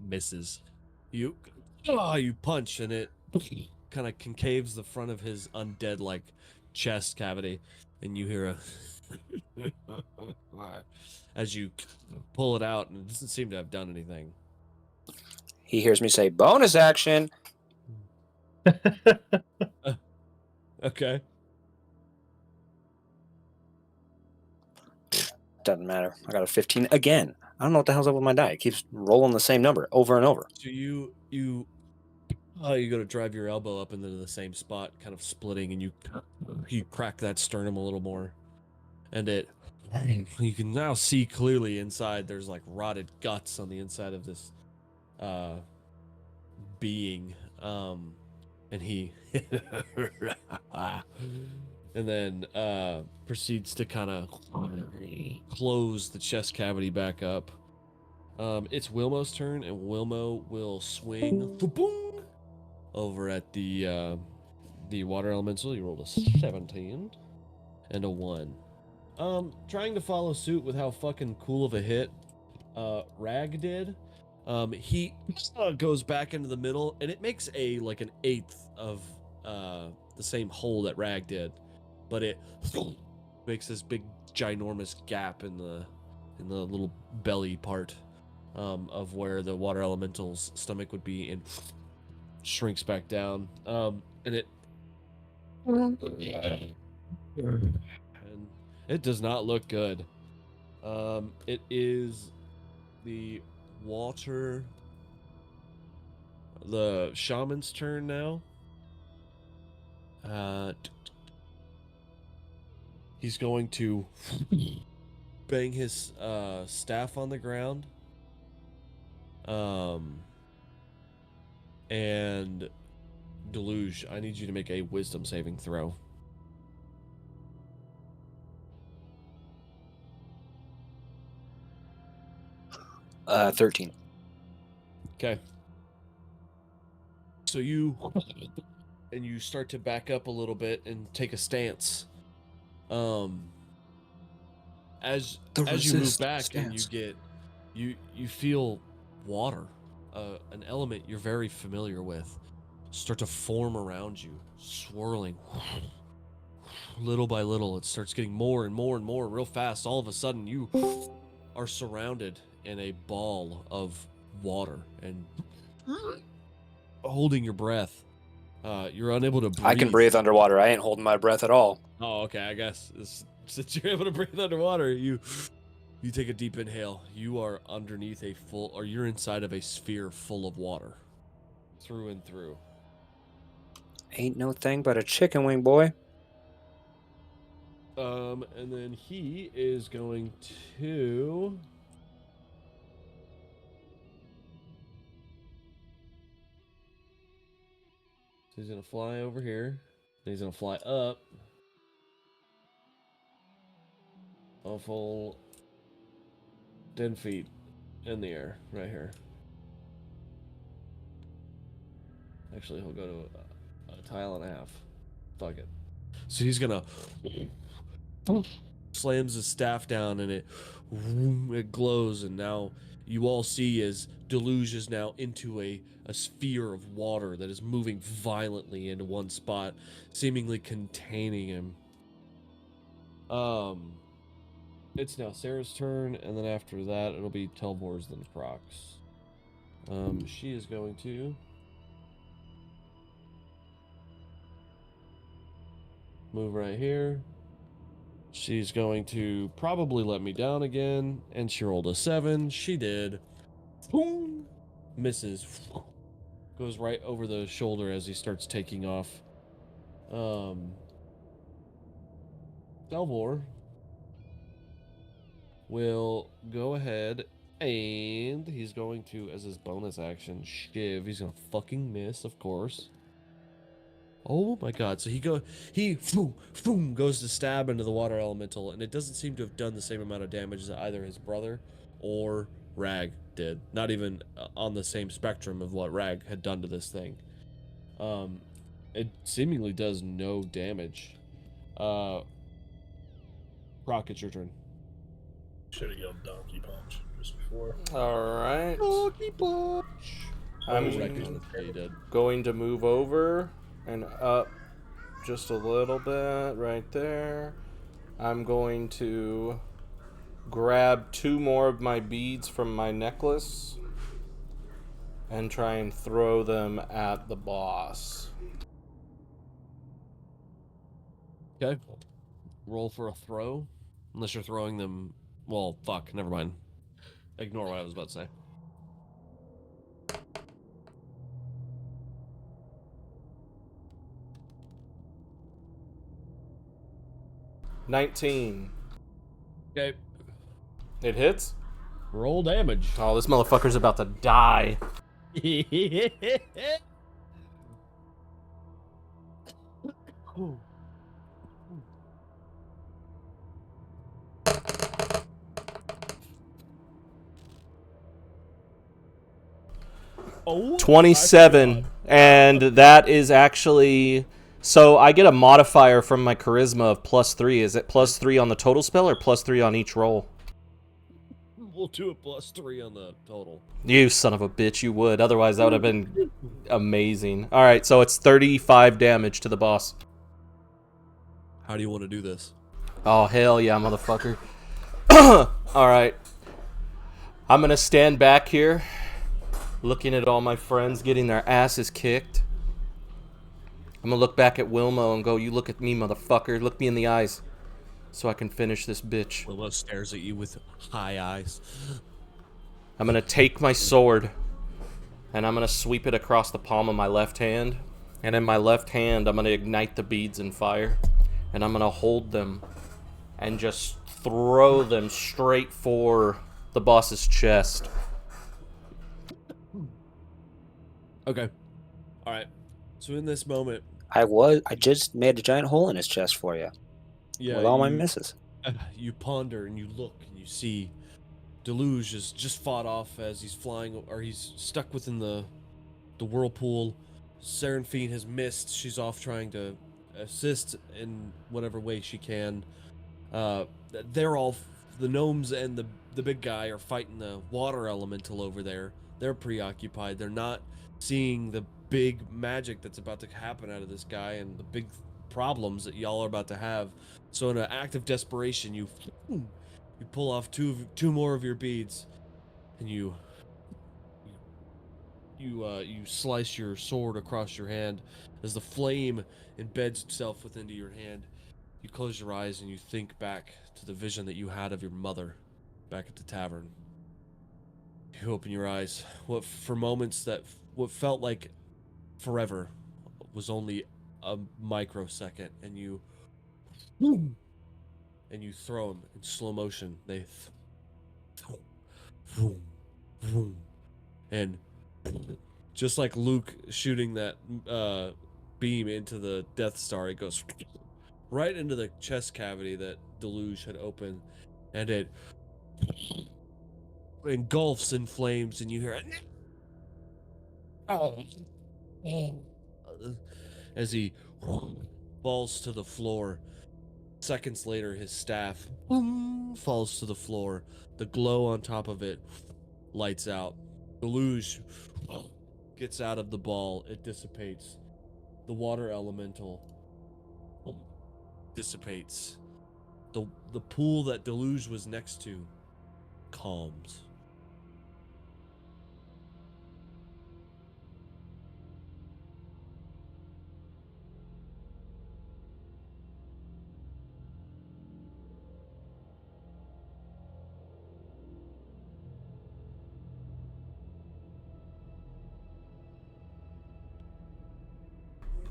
Misses. You punch, and it kind of concaves the front of his undead like chest cavity, and you hear a as you pull it out, and it doesn't seem to have done anything. He hears me say, bonus action. Okay. Doesn't matter. I got a 15 again. I don't know what the hell's up with my die. It keeps rolling the same number over and over. So you go to drive your elbow up into the same spot, kind of splitting, and you crack that sternum a little more, and you can now see clearly inside. There's like rotted guts on the inside of this being, and he and then proceeds to kind of close the chest cavity back up. It's Wilmo's turn, and Wilmo will swing over at the water elemental. He rolled a 17 and a 1. Trying to follow suit with how fucking cool of a hit Rag did. He goes back into the middle, and it makes like an eighth of the same hole that Rag did, but it makes this big ginormous gap in the little belly part of where the water elemental's stomach would be, and shrinks back down. And it does not look good. It is the shaman's turn now. He's going to bang his staff on the ground. And Deluge, I need you to make a wisdom saving throw. Uh, 13. Okay. So you start to back up a little bit and take a stance. As you move back and you feel water, an element you're very familiar with, start to form around you, swirling. Little by little, it starts getting more and more and more real fast. All of a sudden, you are surrounded in a ball of water and holding your breath. You're unable to breathe. I can breathe underwater. I ain't holding my breath at all. Oh, okay. I guess since you're able to breathe underwater, you take a deep inhale. You are underneath you're inside of a sphere full of water, through and through. Ain't no thing but a chicken wing, boy. And then he is going to. So he's gonna fly over here. He's gonna fly up a full 10 feet in the air, right here. Actually, he'll go to a tile and a half. Fuck it. So he's gonna slams his staff down, and it glows, and now you all see as Deluge is now into a sphere of water that is moving violently into one spot, seemingly containing him. It's now Sarah's turn, and then after that, it'll be Telvor's, then Croc's. She is going to move right here. She's going to probably let me down again, and she rolled a 7. She did. Boom! Misses. Goes right over the shoulder as he starts taking off. Telvor will go ahead and he's going to, as his bonus action, shiv. He's gonna fucking miss, of course. Oh my god. So he goes to stab into the water elemental, and it doesn't seem to have done the same amount of damage as either his brother or Rag did. Not even on the same spectrum of what Rag had done to this thing. It seemingly does no damage. Croc, it's your turn. Should have yelled donkey punch just before. Alright. Donkey punch! I'm He did. going to move over and up just a little bit right there. I'm going to grab 2 more of my beads from my necklace and try and throw them at the boss. Okay. Roll for a throw. Unless you're throwing them. Well, fuck, never mind. Ignore what I was about to say. $19. Okay. It hits? Roll damage. Oh, this motherfucker's about to die. Oh, 27, and that is actually, so I get a modifier from my charisma of +3. Is it +3 on the total spell or +3 on each roll? We'll do a +3 on the total. You son of a bitch, you would. Otherwise, that would have been amazing. All right, so it's 35 damage to the boss. How do you want to do this? Oh, hell yeah, motherfucker. All right. I'm going to stand back here, looking at all my friends getting their asses kicked. I'm going to look back at Wilmo and go, you look at me, motherfucker. Look me in the eyes so I can finish this bitch. Willow stares at you with high eyes. I'm going to take my sword and I'm going to sweep it across the palm of my left hand. And in my left hand, I'm going to ignite the beads in fire. And I'm going to hold them and just throw them straight for the boss's chest. Okay. All right. So in this moment, I just made a giant hole in his chest for you. yeah, With all my misses. you ponder and you look and you see Deluge has just fought off as he's flying, or he's stuck within the whirlpool. Seraphine has missed. She's off trying to assist in whatever way she can. They're all, the gnomes and the big guy are fighting the water elemental over there. They're preoccupied. They're not seeing the big magic that's about to happen out of this guy and the big problems that y'all are about to have. So in an act of desperation, you pull off two more of your beads, and you slice your sword across your hand as the flame embeds itself within your hand. You close your eyes and you think back to the vision that you had of your mother back at the tavern. You open your eyes. What felt like forever was only a microsecond, and you throw them in slow motion. They and just like Luke shooting that beam into the Death Star. It goes right into the chest cavity that Deluge had opened, and it engulfs in flames, and you hear it as he falls to the floor. Seconds later, his staff falls to the floor. The glow on top of it lights out. Deluge gets out of the ball. It dissipates. The water elemental dissipates. The pool that Deluge was next to calms.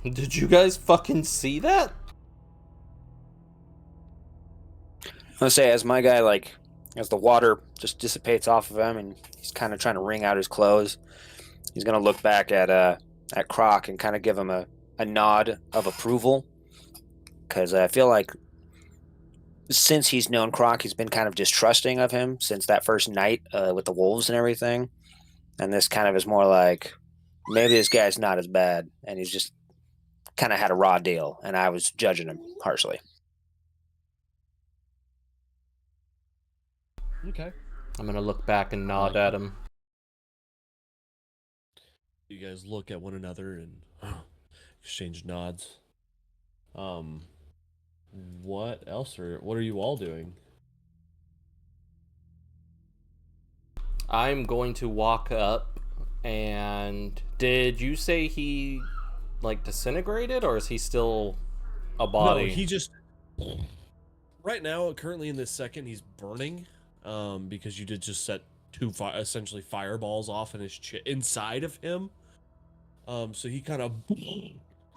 Did you guys fucking see that? I want to say, as my guy, like, as the water just dissipates off of him and he's kind of trying to wring out his clothes, he's going to look back at Croc and kind of give him a nod of approval. Because I feel like since he's known Croc, he's been kind of distrusting of him since that first night with the wolves and everything. And this kind of is more like, maybe this guy's not as bad, and he's just kind of had a raw deal, and I was judging him harshly. Okay. I'm gonna look back and nod at him. You guys look at one another and exchange nods. What else what are you all doing? I'm going to walk up and did you say he like disintegrated or is he still a body? No, he just right now, currently in this second, he's burning. Because you did just set two essentially fireballs off in his inside of him. So he kind of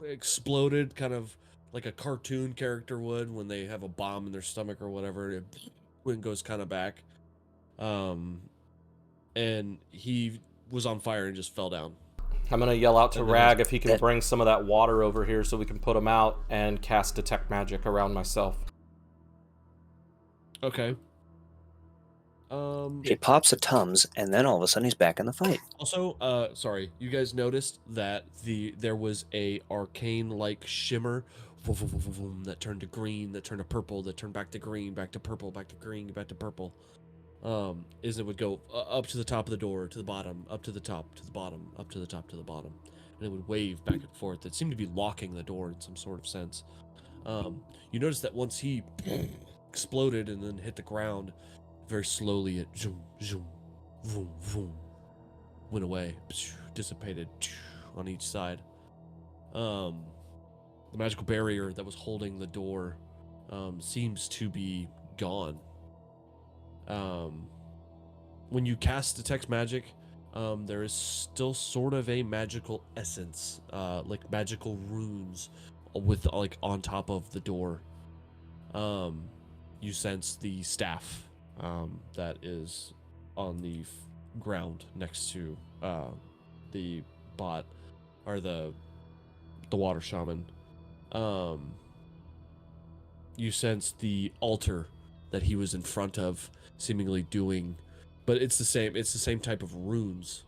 exploded, kind of like a cartoon character would when they have a bomb in their stomach or whatever. It goes kind of back. And he was on fire and just fell down. I'm gonna yell out to And then Rag if he can bring some of that water over here so we can put him out and cast detect magic around myself. Okay. He pops a Tums, and then all of a sudden he's back in the fight. Also, sorry, you guys noticed that there was a arcane like shimmer that turned to green, that turned to purple, that turned back to green, back to purple, back to green, back to purple. Is it would go up to the top of the door, to the bottom, up to the top, to the bottom, up to the top, to the bottom, and it would wave back and forth. It seemed to be locking the door in some sort of sense. You notice that once he exploded and then hit the ground, very slowly it zoom, zoom, vroom, vroom, went away, dissipated on each side. The magical barrier that was holding the door seems to be gone. When you cast detect magic, there is still sort of a magical essence, like magical runes with like on top of the door. You sense the staff that is on the ground next to the bot or the water shaman. You sense the altar that he was in front of, seemingly doing, but it's the same type of runes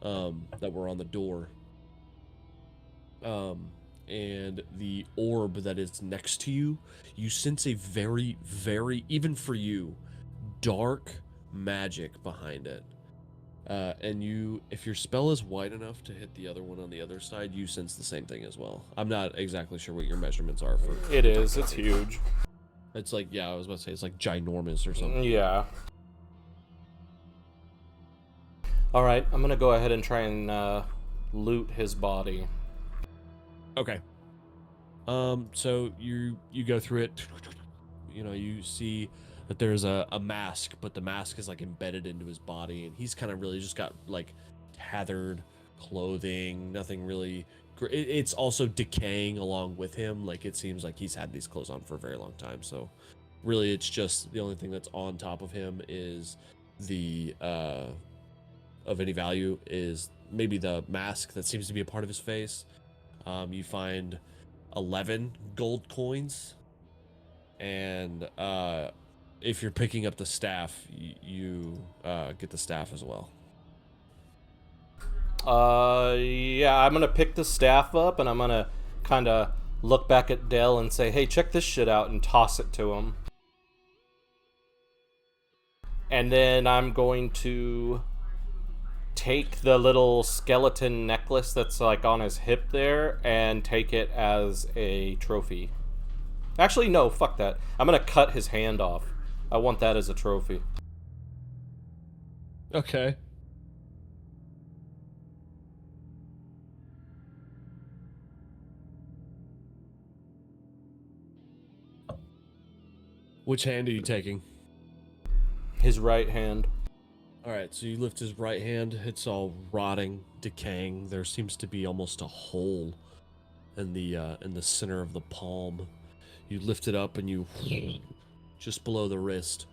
that were on the door. And the orb that is next to you, you sense a very, very, even for you, dark magic behind it. And if your spell is wide enough to hit the other one on the other side, you sense the same thing as well. I'm not exactly sure what your measurements are for. It is. It's huge. It's like, yeah, I was about to say it's like ginormous or something. Yeah. All right, I'm gonna go ahead and try and loot his body. Okay. So you go through it. You know, you see that there's a mask, but the mask is like embedded into his body, and he's kind of really just got like tethered clothing, nothing really. It's also decaying along with him. Like it seems like he's had these clothes on for a very long time. So really, it's just the only thing that's on top of him is the of any value is maybe the mask that seems to be a part of his face. You find 11 gold coins, and if you're picking up the staff, you get the staff as well. Yeah, I'm gonna pick the staff up and I'm gonna kind of look back at Dell and say, "Hey, check this shit out," and toss it to him. And then I'm going to take the little skeleton necklace that's like on his hip there and take it as a trophy. Actually, no, fuck that. I'm gonna cut his hand off. I want that as a trophy. Okay. Which hand are you taking? His right hand. All right, so you lift his right hand. It's all rotting, decaying. There seems to be almost a hole in the center of the palm. You lift it up and you just below the wrist,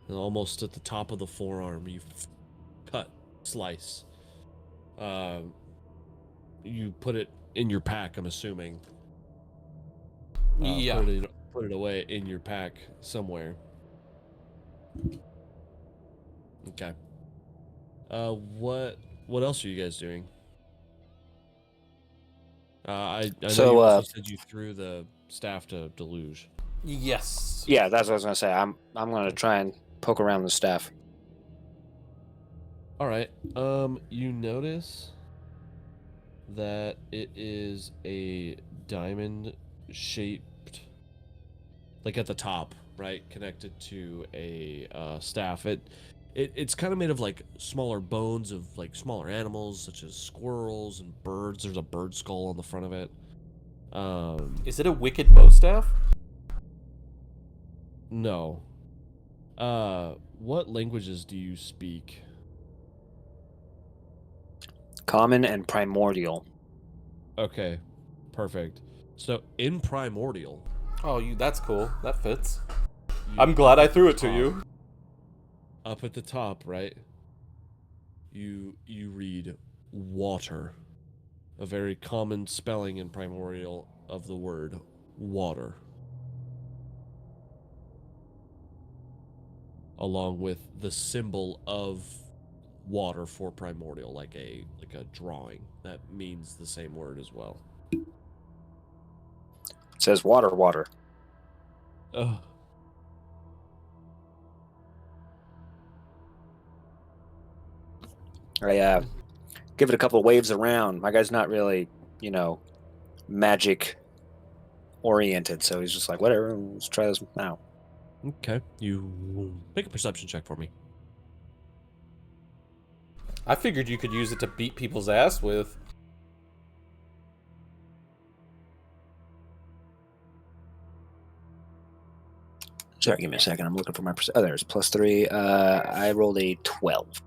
and almost at the top of the forearm. You cut, slice. You put it in your pack. I'm assuming. Yeah. Put it away in your pack somewhere. Okay. What else are you guys doing? I know So, you also said you threw the staff to Deluge. Yes. Yeah, that's what I was gonna say. I'm gonna try and poke around the staff. All right. You notice that it is a diamond shaped, like at the top, right, connected to a staff. It's kind of made of like smaller bones of like smaller animals such as squirrels and birds. There's a bird skull on the front of it. Is it a wicked bow staff? No. What languages do you speak? Common and primordial. Okay, perfect. So in Primordial, Oh, that's cool. That fits. you- I'm glad I up at threw the it to top- you. Up at the top, right? You read water, a very common spelling in Primordial of the word water, along with the symbol of water for Primordial, like a drawing that means the same word as well. It says water, water. Ugh. I give it a couple of waves around. My guy's not really, magic oriented, so he's just like, whatever, let's try this now. Okay, you make a perception check for me. I figured you could use it to beat people's ass with. Sorry, give me a second. I'm looking for my oh, there's +3. I rolled a 12.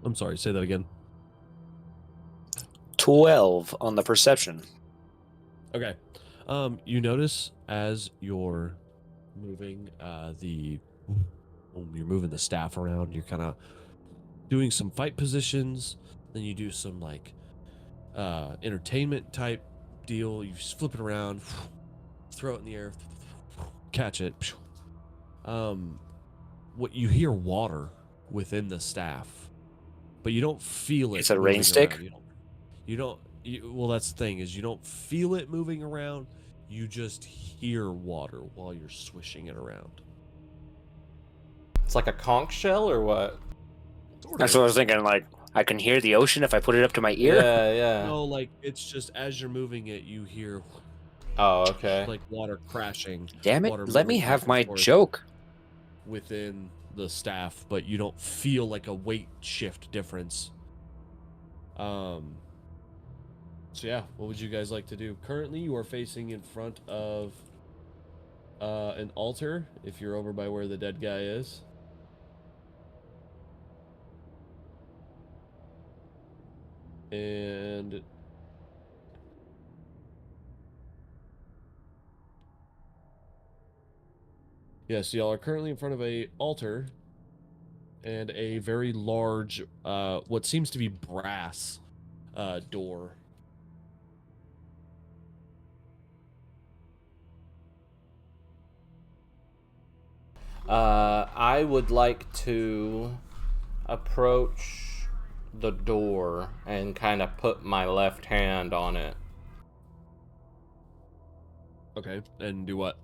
I'm sorry, say that again. 12 on the perception. Okay. You notice as you're moving you're moving the staff around, you're kind of doing some fight positions, then you do some like entertainment type deal. You just flip it around, throw it in the air, catch it. What you hear water within the staff, but you don't feel it. It's a rain moving stick? around. Well, that's the thing is you don't feel it moving around. You just hear water while you're swishing it around. It's like a conch shell or what? That's what I was thinking. Like, I can hear the ocean if I put it up to my ear. Yeah, yeah. No, like it's just as you're moving it, you hear Oh, okay. like water crashing. Damn it! Water Let me moving have back and my forth joke. within the staff, but you don't feel like a weight shift difference. So yeah, what would you guys like to do? Currently, you are facing in front of an altar. If you're over by where the dead guy is. And yes, y'all are currently in front of a altar and a very large, what seems to be brass door. I would like to approach the door and kind of put my left hand on it. Okay, and do what?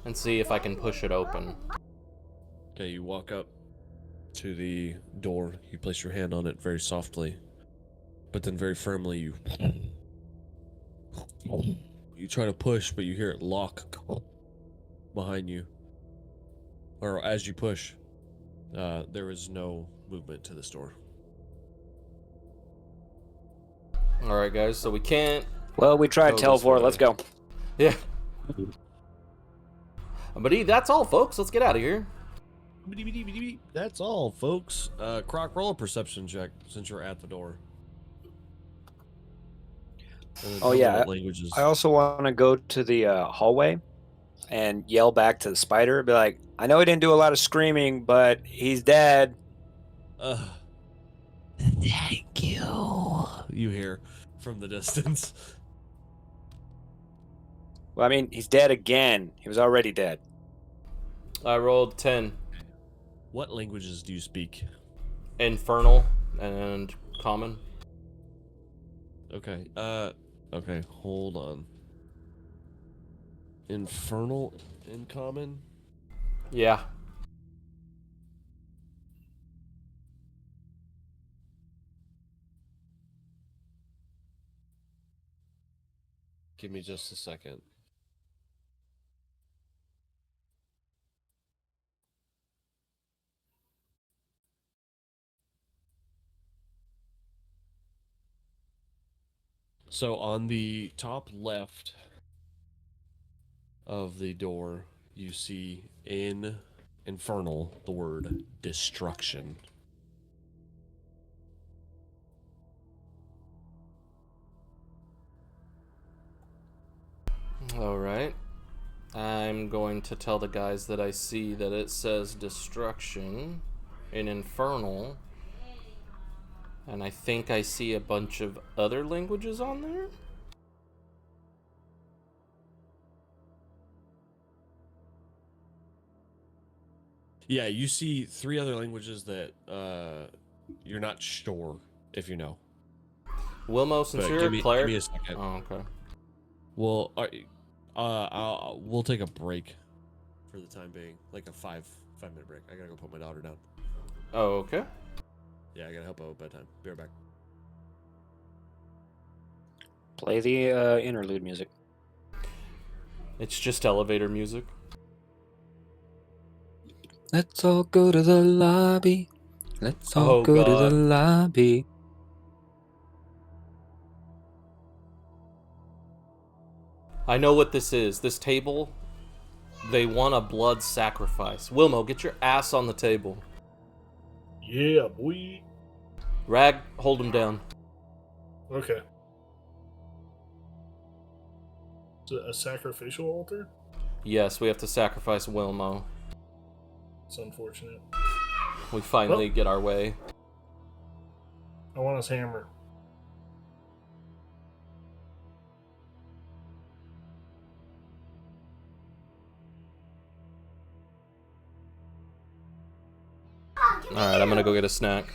And see if I can push it open. Okay, you walk up to the door. You place your hand on it very softly, but then very firmly you try to push, but you hear it lock behind you. Or as you push, there is no movement to this door. Alright, guys, so we can't... Well, we tried Go this teleport. way. Let's go. Yeah. But that's all, folks. Let's get out of here. That's all, folks. Croc, roll a perception check since you're at the door. And then Oh, tell me yeah. what languages. I also want to go to the hallway and yell back to the spider. Be like, I know he didn't do a lot of screaming, but he's dead. Thank you. You hear from the distance. Well, I mean, he's dead again. He was already dead. I rolled 10. What languages do you speak? Infernal and common. Okay. Okay. Hold on. Infernal in common. Yeah. Give me just a second. So on the top left of the door, you see in infernal the word destruction. Alright. I'm going to tell the guys that I see that it says destruction in Infernal. And I think I see a bunch of other languages on there. Yeah, you see 3 other languages that you're not sure if you know. Wilmo, since But you're give a me cleric... a second. Oh, okay. Well, we'll take a break for the time being, like a 5-minute break. I gotta go put my daughter down. Oh, okay. Yeah, I gotta help out with bedtime. Be right back. Play the interlude music. It's just elevator music. Let's all go to the lobby. Let's all Oh, go to the God. lobby. I know what this is. This table, they want a blood sacrifice. Wilmo, get your ass on the table. Yeah, boy. Rag, hold him down. Okay. Is it a sacrificial altar? Yes, we have to sacrifice Wilmo. It's unfortunate. We finally get our way. I want his hammer. Alright, I'm gonna go get a snack.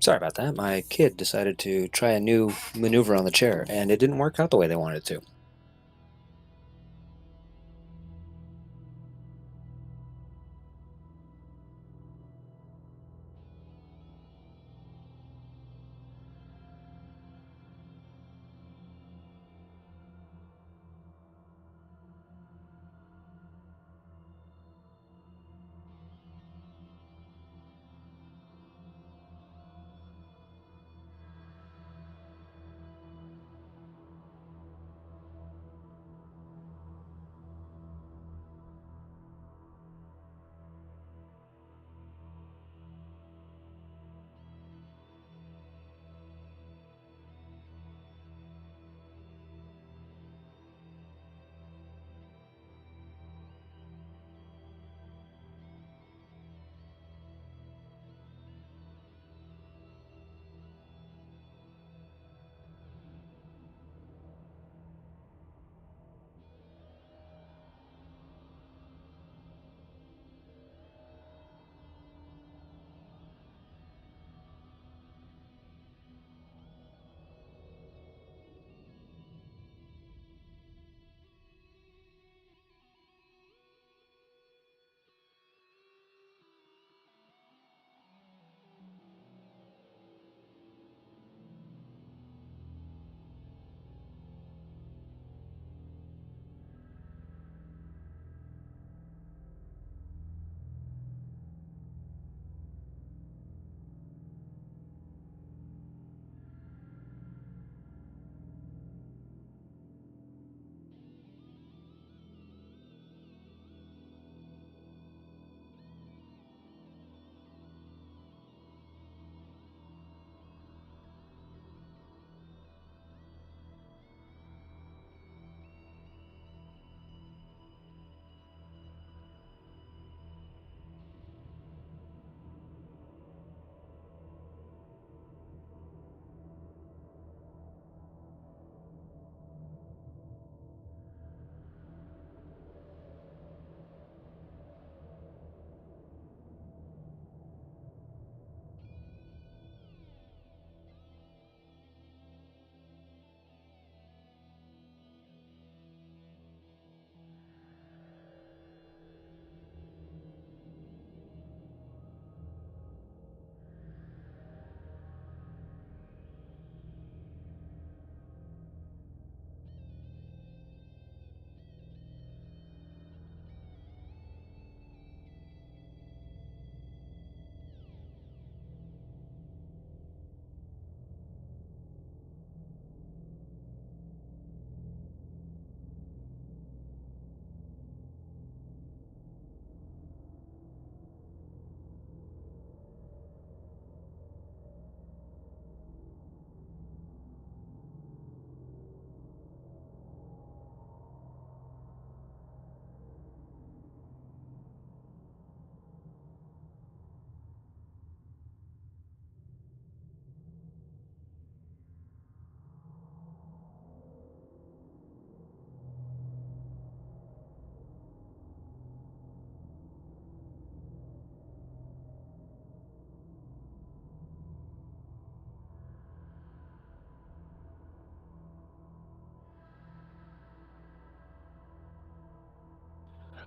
Sorry about that. My kid decided to try a new maneuver on the chair, and it didn't work out the way they wanted it to.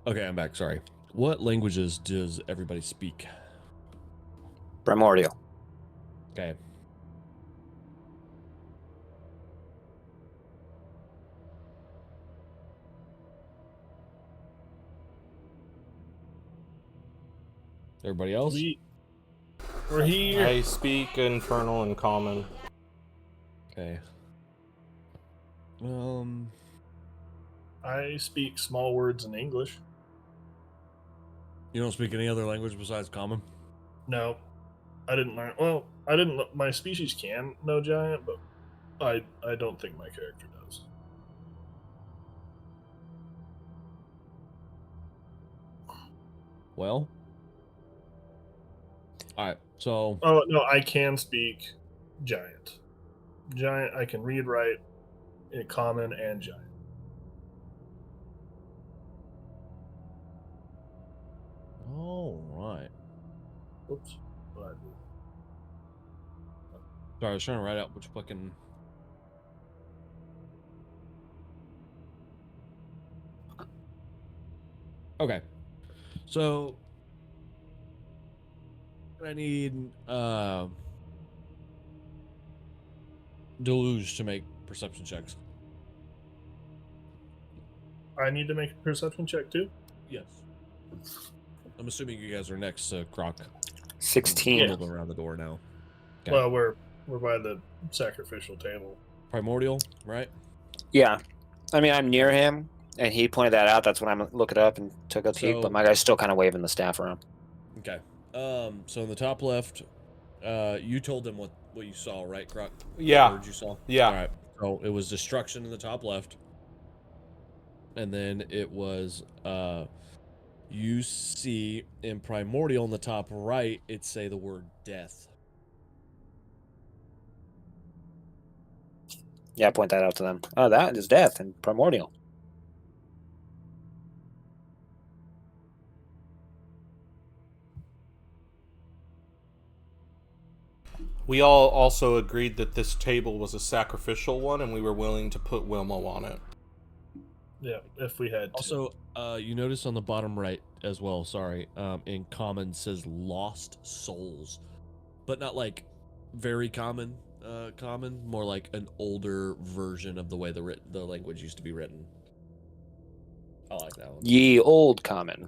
Okay, I'm back. Sorry. What languages does everybody speak? Primordial. Okay. Everybody else? We're here. I speak Infernal and Common. Okay. I speak small words in English. You don't speak any other language besides Common? No, I didn't learn. Well, I didn't. My species can know giant, but I don't think my character does. Well. Alright, so... Oh no, I can speak giant. Giant, I can read, write, in common and giant. Alright. Oops. What? Sorry, I was trying to write out which fucking... Okay. So... I need, Deluge to make perception checks. I need to make a perception check too. Yes. I'm assuming you guys are next to Croc. 16. Bundled around the door now. Okay. Well, we're by the sacrificial table. Primordial, right? Yeah. I mean, I'm near him, and he pointed that out. That's when I'm looking up and took a peek, So- but my guy's still kind of waving the staff around. Okay. So in the top left, you told them what you saw, right, Croc? Yeah. What word you saw? Yeah. All right. So it was destruction in the top left. And then it was, you see in Primordial in the top right, it say the word death. Yeah, I point that out to them. Oh, that is death and primordial. We all also agreed that this table was a sacrificial one, and we were willing to put Wilmo on it. Yeah, if we had to. Also, you notice on the bottom right as well, sorry, in common says lost souls. But not like very common, more like an older version of the way the language used to be written. I like that one. Ye old common.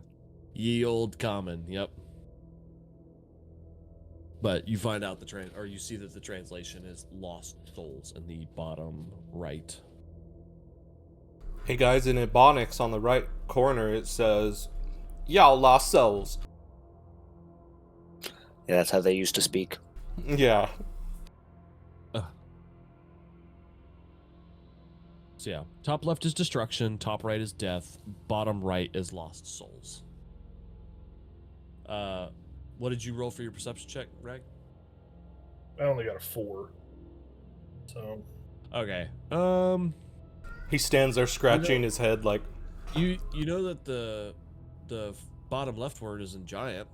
Ye old common, yep. But you find out you see that the translation is lost souls in the bottom right. Hey guys, in Ebonics on the right corner it says, "Y'all lost souls." Yeah, that's how they used to speak. Yeah. So yeah, top left is destruction, top right is death, bottom right is lost souls. What did you roll for your perception check, Rag? I only got a 4. So Okay. He stands there scratching his head like, You know that the bottom left word is in giant.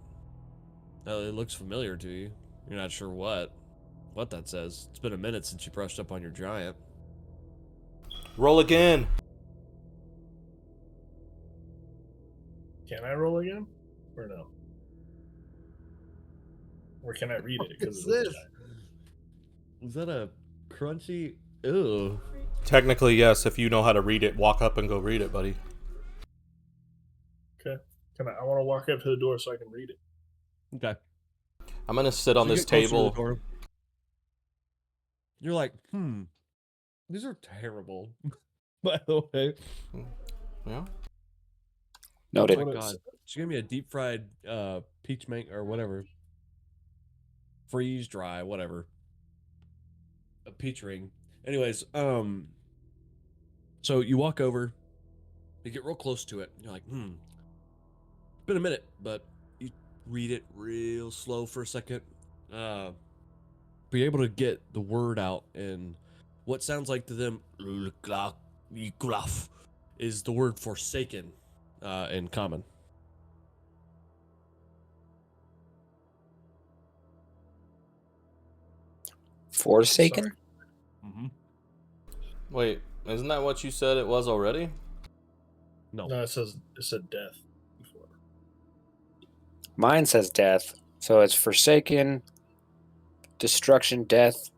It looks familiar to you. You're not sure what that says. It's been a minute since you brushed up on your giant. "Roll again." can I roll again, or no? Or can I read it? Because Is that a crunchy? Ew. Technically, yes, if you know how to read it, walk up and go read it, buddy. okay. I want to walk up to the door so I can read it. Okay. I'm gonna sit on So you this get closer to the table. door. You're like, these are terrible. By the way. Yeah. Noted. Oh my god. She gave me a deep fried peach mango or whatever. Freeze dry, whatever. A peach ring. Anyways, so you walk over, you get real close to it, and you're like, it's been a minute, but you read it real slow for a second. Be able to get the word out, and what sounds like to them is the word forsaken in common. Forsaken? Sorry. Mm-hmm. Wait, isn't that what you said it was already? No. No, it said death. Mine says death, so it's forsaken, destruction, death,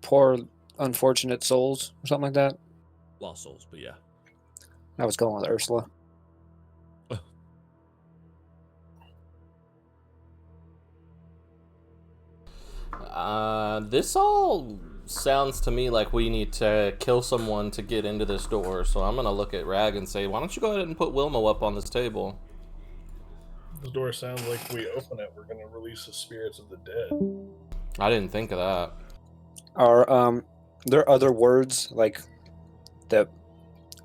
poor unfortunate souls, or something like that. Lost souls, but yeah. I was going with Ursula. This all sounds to me like we need to kill someone to get into this door. So I'm gonna look at Rag and say, why don't you go ahead and put Wilmo up on this table? The door sounds like if we open it, we're going to release the spirits of the dead. I didn't think of that. Are there other words like that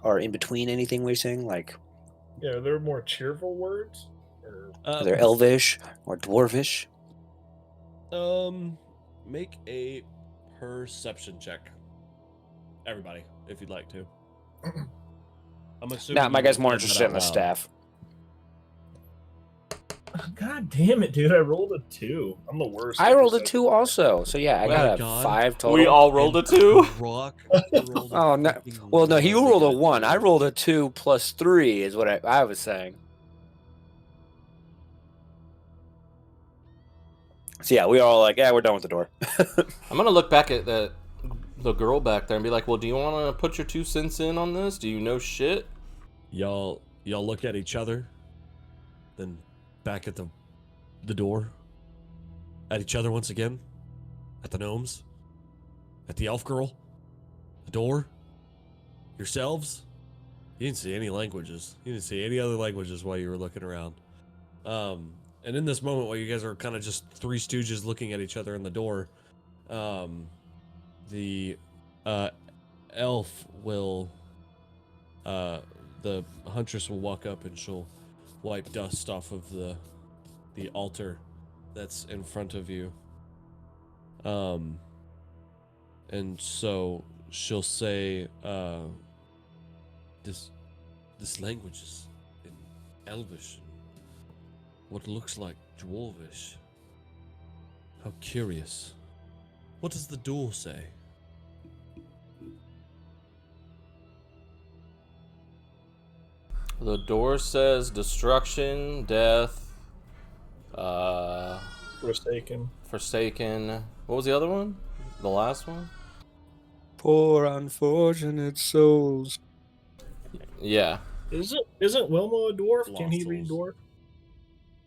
are in between anything we're saying? Like, Yeah, are there more cheerful words? Or are there Elvish or Dwarvish? Make a perception check. Everybody, if you'd like to. I'm assuming. Nah, my you guy's more said that interested in out the loud. staff. God damn it, dude! I rolled a 2. I'm the worst. I at rolled a perception. 2 also, so yeah, I Oh got my a God. 5 total. We all rolled a 2. Rock. Rolled a Oh no! fucking Well, no, he one. rolled They a got 1. I two. rolled a 2 plus 3 is what I was saying. So yeah, we were all like, yeah, we're done with the door. I'm gonna look back at the girl back there and be like, well, do you want to put your 2 cents in on this? Do you know shit? Y'all look at each other, then back at the door, at each other once again, at the gnomes, at the elf girl, the door, yourselves. You didn't see any languages. You didn't see any other languages while you were looking around. And in this moment, while you guys are kind of just 3 stooges looking at each other in the door, the elf will, the huntress will walk up and she'll wipe dust off of the altar that's in front of you. And so she'll say, this language is in Elvish, what looks like Dwarvish. How curious. What does the door say? The door says destruction, death, Forsaken. forsaken. What was the other one? The last one? Poor unfortunate souls. Yeah. Isn't Wilmo a dwarf? Can he Lost read souls. dwarf?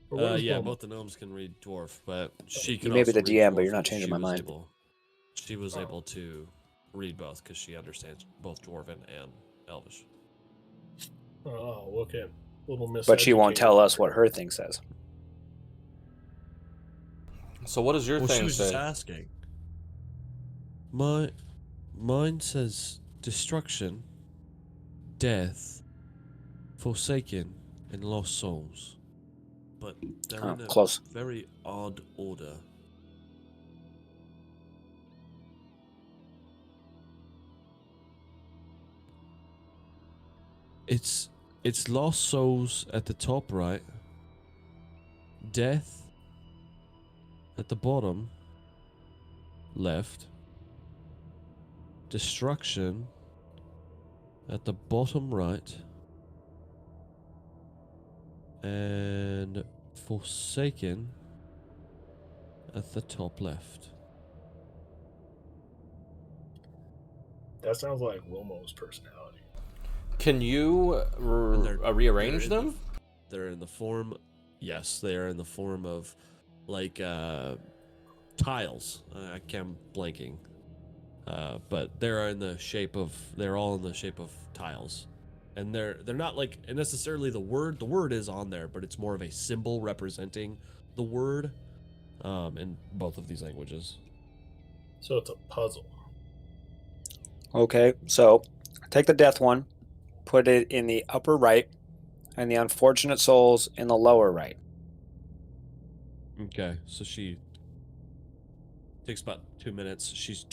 Or what is Yeah, Wilmo? both the gnomes can read dwarf, but she can You may be also the read DM, dwarf but you're not because changing she my was mind. She was able to read both because she understands both dwarven and elvish. Oh, look at little Miss. But she won't tell us what her thing says. So what does your Well, she thing was just say? asking. Mine says destruction, death, forsaken, and lost souls. But they're Oh, in a close. very odd order. It's lost souls at the top right, death at the bottom left, destruction at the bottom right, and forsaken at the top left. That sounds like Wilmo's personality. Can you And they're rearrange in them? They're in the form, yes, they are in the form of like tiles. I can't blanking, but they're in the shape of. They're all in the shape of tiles, and they're not like necessarily the word. The word is on there, but it's more of a symbol representing the word, in both of these languages. So it's a puzzle. Okay, so take the death one, put it in the upper right, and the unfortunate souls in the lower right. Okay, so she takes about 2 minutes. She's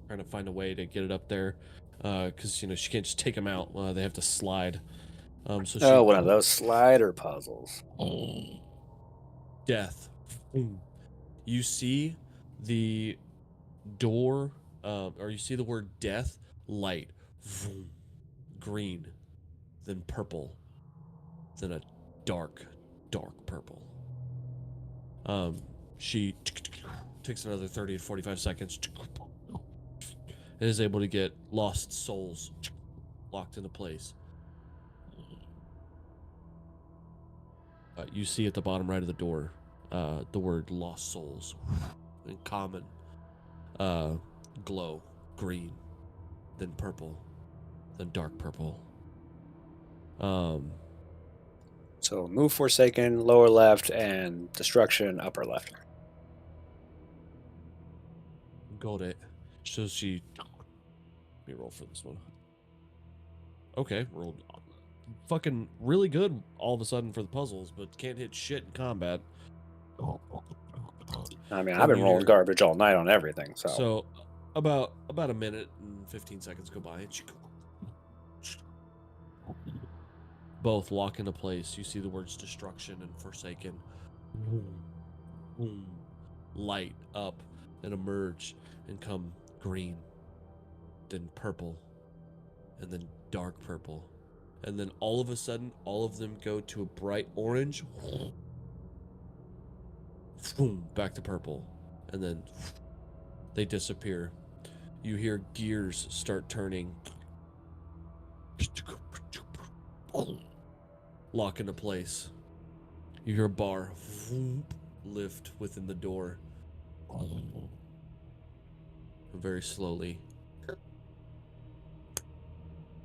trying to find a way to get it up there, because she can't just take them out. They have to slide. So she Oh, one of those slider puzzles. death. You see the door, or you see the word death, light, green, then purple, then a dark dark purple. She takes another 30 to 45 seconds and is able to get lost souls locked into place. You see at the bottom right of the door the word lost souls in common. Glow, green, then purple, then dark purple. So move Forsaken, lower left, and Destruction, upper left. Got it. So she. Let me roll for this one. Okay, rolled fucking really good all of a sudden for the puzzles, but can't hit shit in combat. I mean, Then I've been you rolling hear- garbage all night on everything, so. So about a minute and 15 seconds go by, and she both lock into place. You see the words destruction and forsaken light up and emerge and come green, then purple, and then dark purple. And then all of a sudden, all of them go to a bright orange, back to purple, and then they disappear. You hear gears start turning, lock into place. You hear a bar lift within the door. Very slowly,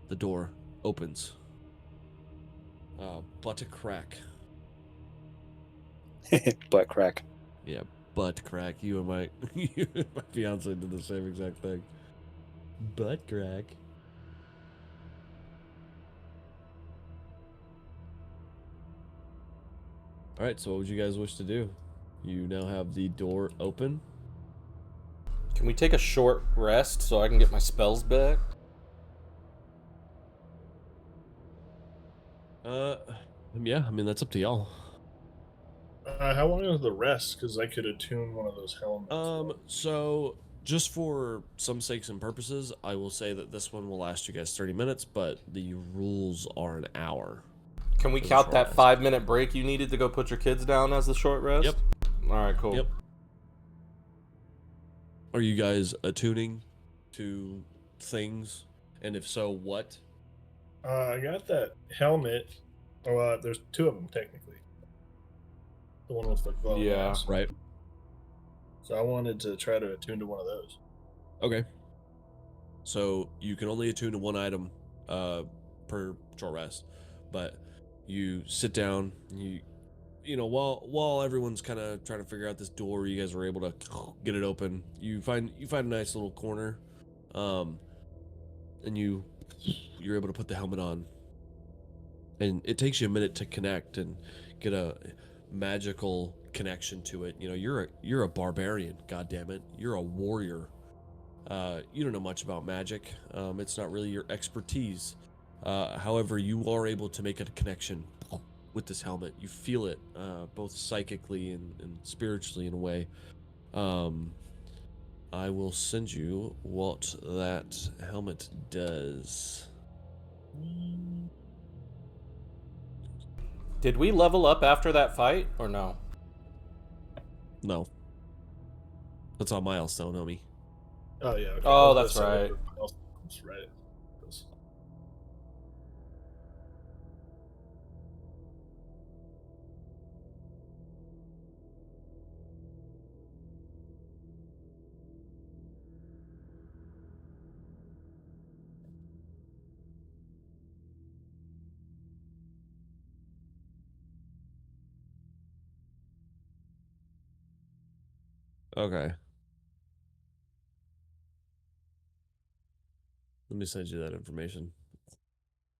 the door opens. Butt a crack. Butt crack. Yeah, butt crack. You and my fiance did the same exact thing. Butt crack. All right, so what would you guys wish to do? You now have the door open. Can we take a short rest so I can get my spells back? Yeah, I mean that's up to y'all. How long is the rest? Because I could attune one of those helmets. So just for some sakes and purposes, I will say that this one will last you guys 30 minutes, but the rules are an hour. Can we For the count short that rest. 5-minute break you needed to go put your kids down as the short rest? Yep. All right, cool. Yep. Are you guys attuning to things? And if so, what? I got that helmet. Oh, there's two of them technically. The one with the glowing Yeah. eyes. Right. So I wanted to try to attune to one of those. Okay. So you can only attune to one item per short rest, but you sit down. You know while everyone's kind of trying to figure out this door, you guys are able to get it open. You find a nice little corner, and you're able to put the helmet on. And it takes you a minute to connect and get a magical connection to it. You know, you're a barbarian. God damn it, you're a warrior. You don't know much about magic. It's not really your expertise. However, you are able to make a connection with this helmet. You feel it, both psychically and spiritually in a way. I will send you what that helmet does. Did we level up after that fight or no? No. That's on milestone, homie. Oh yeah. Okay. Oh, I was that's gonna say, right. That's right. That's- Okay. Let me send you that information.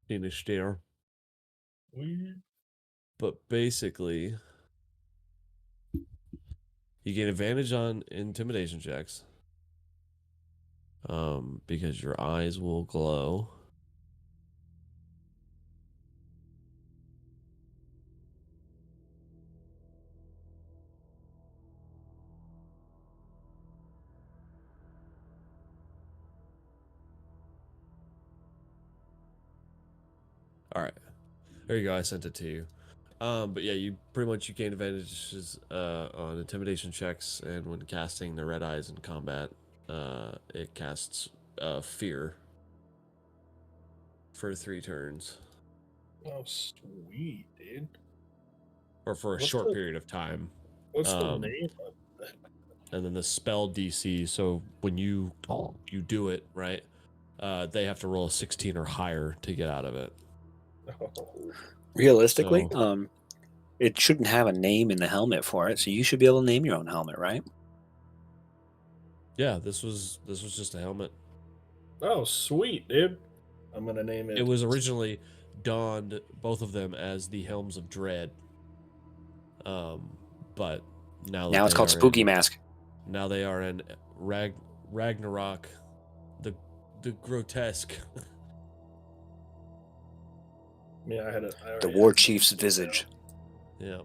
Finish there. Weird. But basically, you gain advantage on intimidation checks. Because your eyes will glow. All right. There you go. I sent it to you. But yeah, you pretty much you gain advantages on intimidation checks, and when casting the red eyes in combat, it casts fear for 3 turns, Oh, sweet, dude. or for a What's short the- period of time. What's the Um, name of that? And then the spell DC. So when you do it right, they have to roll a 16 or higher to get out of it. Oh, Realistically, So- it shouldn't have a name in the helmet for it, so you should be able to name your own helmet, right? Yeah, this was just a helmet. oh, sweet, dude. I'm gonna name it. It was originally donned, both of them, as the Helms of Dread. But now that Now it's they called are Spooky in, Mask. now they are in Ragnarok, the grotesque. Yeah, I The already War had it. Chief's visage. Yeah.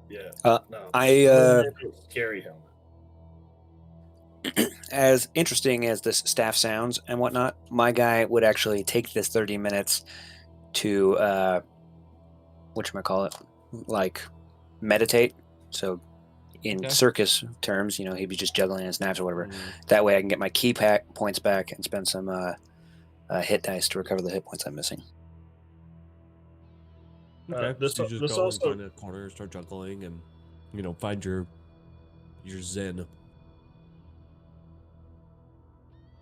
Yeah. Uh, No. I, I'm gonna name it Scary helmet. As interesting as this staff sounds and whatnot, my guy would actually take this 30 minutes to whatchamacallit, like meditate. So in Okay. circus terms, he'd be just juggling his snaps or whatever. Mm, That way I can get my key points back and spend some hit dice to recover the hit points I'm missing. Okay. This So you just this go also and find a corner, start juggling, and find your zen.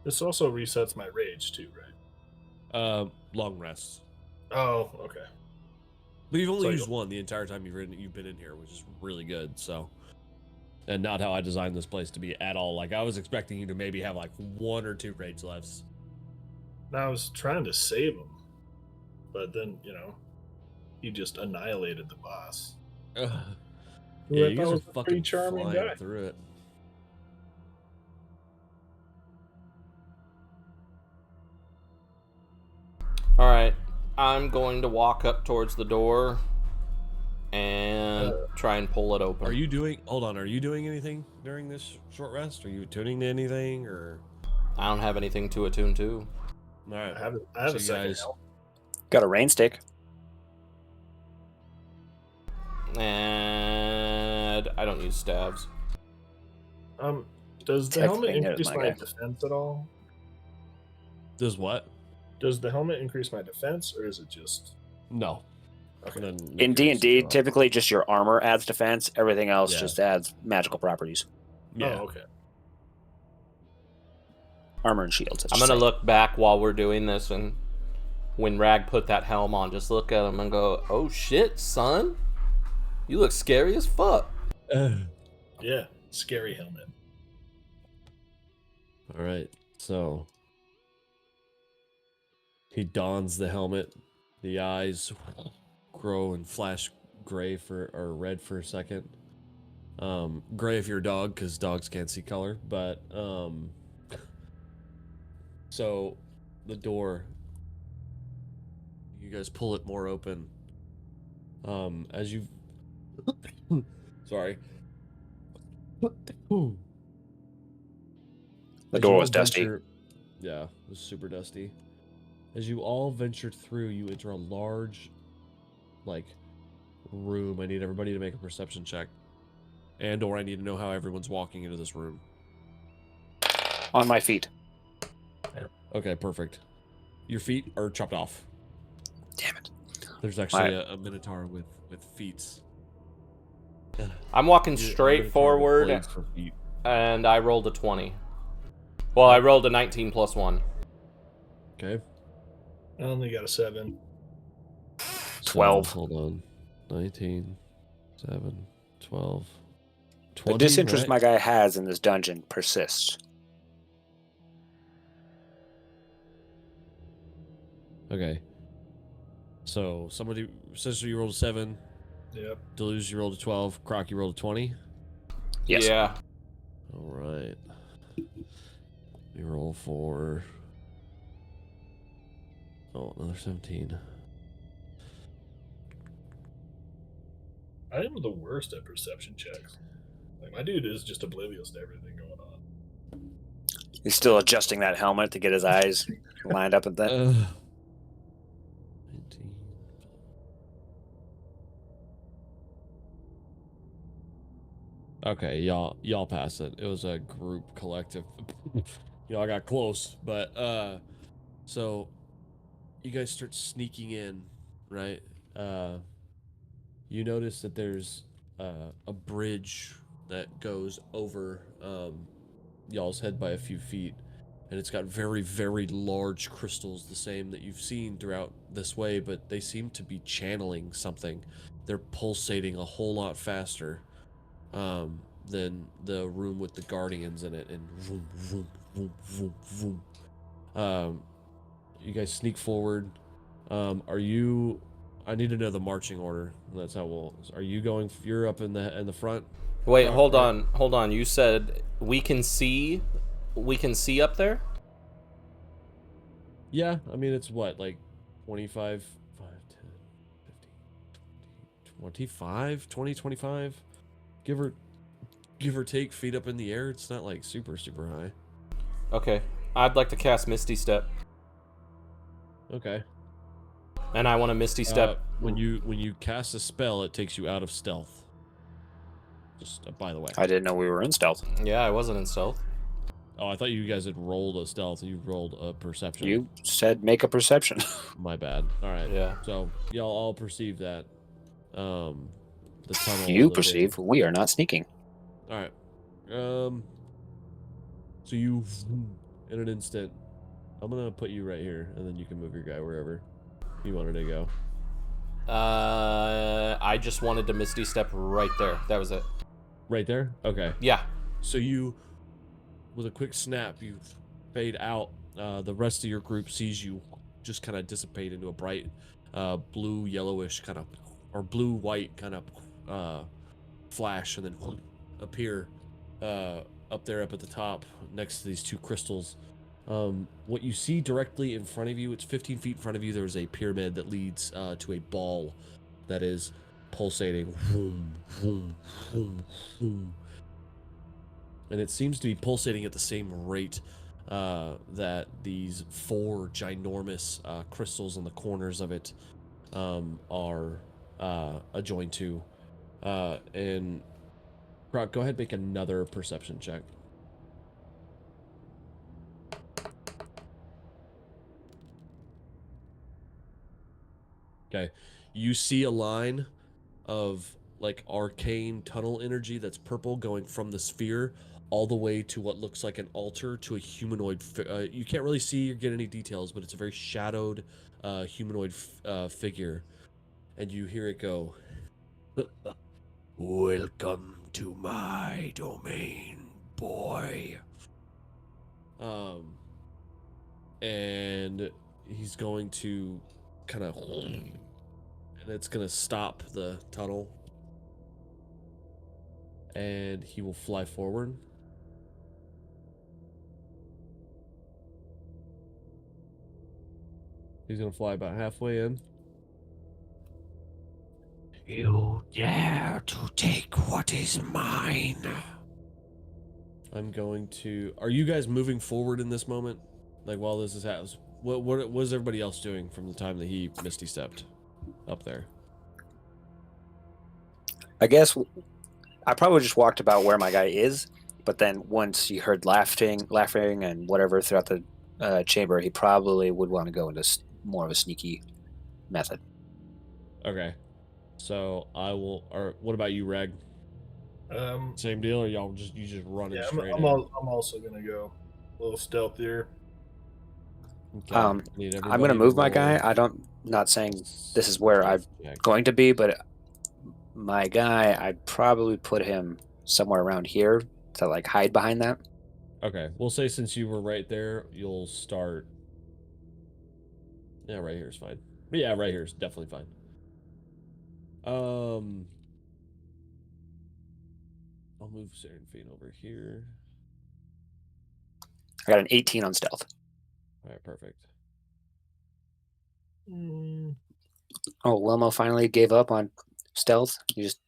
this also resets my rage too, right? Long rests. Oh, okay. But you've only So used one the entire time you've been in here, which is really good. So, and not how I designed this place to be at all. Like I was expecting you to maybe have like 1 or 2 rage lefts. Now I was trying to save him, but then he just annihilated the boss. Ugh. Who Yeah, I you thought guys are was a pretty fucking charming flying guy. through it. All right, I'm going to walk up towards the door and try and pull it open. Are you doing? Hold on. Are you doing anything during this short rest? Are you tuning to anything or? I don't have anything to attune to. All right. I have So a you second guys- help. Got a rain stick. And I don't use stabs. Does the Technically, helmet neither increase does my my guy. defense at all? Does what? Does the helmet increase my defense, or is it just No. okay? Then In D&D, typically just your armor adds defense. Everything else Yeah. just adds magical properties. Yeah. Oh, okay. Armor and shields. I'm gonna look back while we're doing this, and when Rag put that helm on, just look at him and go, "Oh shit, son, you look scary as fuck." Yeah, scary helmet. All right. So he dons the helmet. The eyes grow and flash gray or red for a second. Gray if you're a dog, because dogs can't see color. But so the door, you guys pull it more open. As you, sorry. The As door you was all dusty. Yeah, it was super dusty. As you all ventured through, you enter a large, room. I need everybody to make a perception check. Or I need to know how everyone's walking into this room. On my feet. Okay, perfect. Your feet are chopped off. Damn it. There's actually a minotaur with feet. I'm walking Yeah, a straight minotaur with forward, blades for feet. and I rolled a 20. Well, I rolled a 19 plus 1. Okay. I only got a 7. 12. So, hold on. 19, 7, 12, The 20, disinterest right? my guy has in this dungeon persists. Okay. So somebody, Sister, you rolled a 7. Yep. Deleuze, you rolled a 12. Croc, you rolled a 20. Yes. Yeah. All right. We roll for. Oh, another 17. I am the worst at perception checks. Like my dude is just oblivious to everything going on. He's still adjusting that helmet to get his eyes lined up with that. 19. Okay, y'all pass it. It was a group collective. Y'all got close, but so you guys start sneaking in, right? You notice that there's a bridge that goes over y'all's head by a few feet, and it's got very, very large crystals, the same that you've seen throughout this way, but they seem to be channeling something. They're pulsating a whole lot faster than the room with the guardians in it, and vroom, vroom, vroom, vroom, vroom. You guys sneak forward. Are you? I need to know the marching order. That's how we'll. Are you going? You're up in the front. Wait, Rock, hold right? on. You said we can see up there? Yeah, I mean it's what, like 25, 5, 10, 15, 20, 25, 20, 25, give or take, feet up in the air. It's not like super high. Okay. I'd like to cast Misty Step. Okay. And I want to Misty Step. When you cast a spell, it takes you out of stealth. Just by the way. I didn't know we were in stealth. Yeah, I wasn't in stealth. Oh, I thought you guys had rolled a stealth. You rolled a perception. You said make a perception. My bad. All right. Yeah. So y'all all perceive that. The tunnel. You the perceive we are not sneaking. All right. So you, in an instant, I'm gonna put you right here, and then you can move your guy wherever you wanted to go. I just wanted to Misty Step right there. That was it. Right there. Okay. Yeah. So you, with a quick snap, you fade out. The rest of your group sees you just kind of dissipate into a bright blue yellowish kind of, or blue white kind of flash, and then appear up there up at the top next to these two crystals. What you see directly in front of you, it's 15 feet in front of you, there's a pyramid that leads to a ball that is pulsating. Vroom, vroom, vroom, vroom. And it seems to be pulsating at the same rate that these four ginormous crystals in the corners of it are adjoined to. And Croc, go ahead and make another perception check. Okay. You see a line of like arcane tunnel energy that's purple going from the sphere all the way to what looks like an altar to a humanoid. You can't really see or get any details, but it's a very shadowed humanoid figure. And you hear it go, "Welcome to my domain, boy." And he's going to kind of, and it's going to stop the tunnel, and he will fly forward. He's going to fly about halfway in. You dare to take what is mine? I'm going to. Are you guys moving forward in this moment? Like while this is happening? What is everybody else doing from the time that he misty stepped up there? I guess I probably just walked about where my guy is, but then once you heard laughing, and whatever throughout the chamber, he probably would want to go into more of a sneaky method. Okay. So I will. Or what about you, Reg? Same deal, or y'all just running Yeah, straight I'm in? also gonna go a little stealthier. Okay. I'm gonna move my guy. Not saying this is where I'm going to be, but my guy, I'd probably put him somewhere around here to like hide behind that. Okay, we'll say since you were right there, you'll start. Yeah, right here is fine. But yeah, right here is definitely fine. I'll move Seraphine over here. I got an 18 on stealth. All right, perfect. Oh, Wilmo finally gave up on stealth. You just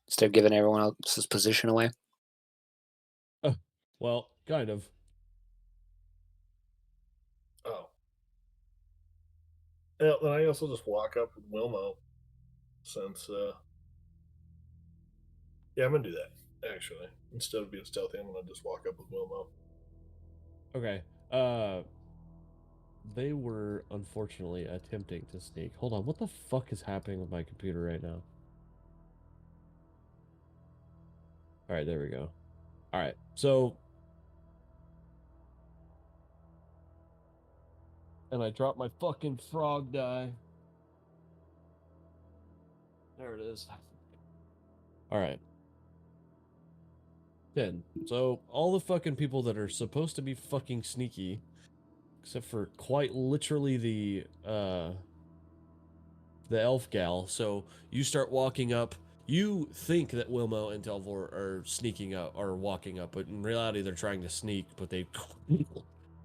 instead of giving everyone else's position away. Well, kind of. Oh. Yeah, then I guess I'll just walk up with Wilmo since yeah, I'm gonna do that. actually. Instead of being stealthy, I'm gonna just walk up with Wilmo. Okay. They were unfortunately attempting to sneak. Hold on, what the fuck is happening with my computer right now? Alright, there we go. Alright, so... And I dropped my fucking frog die. There it is. Alright. 10. So, all the fucking people that are supposed to be fucking sneaky, except for quite literally the elf gal. So, you start walking up. You think that Wilmo and Delvor are sneaking up, or walking up, but in reality they're trying to sneak, but they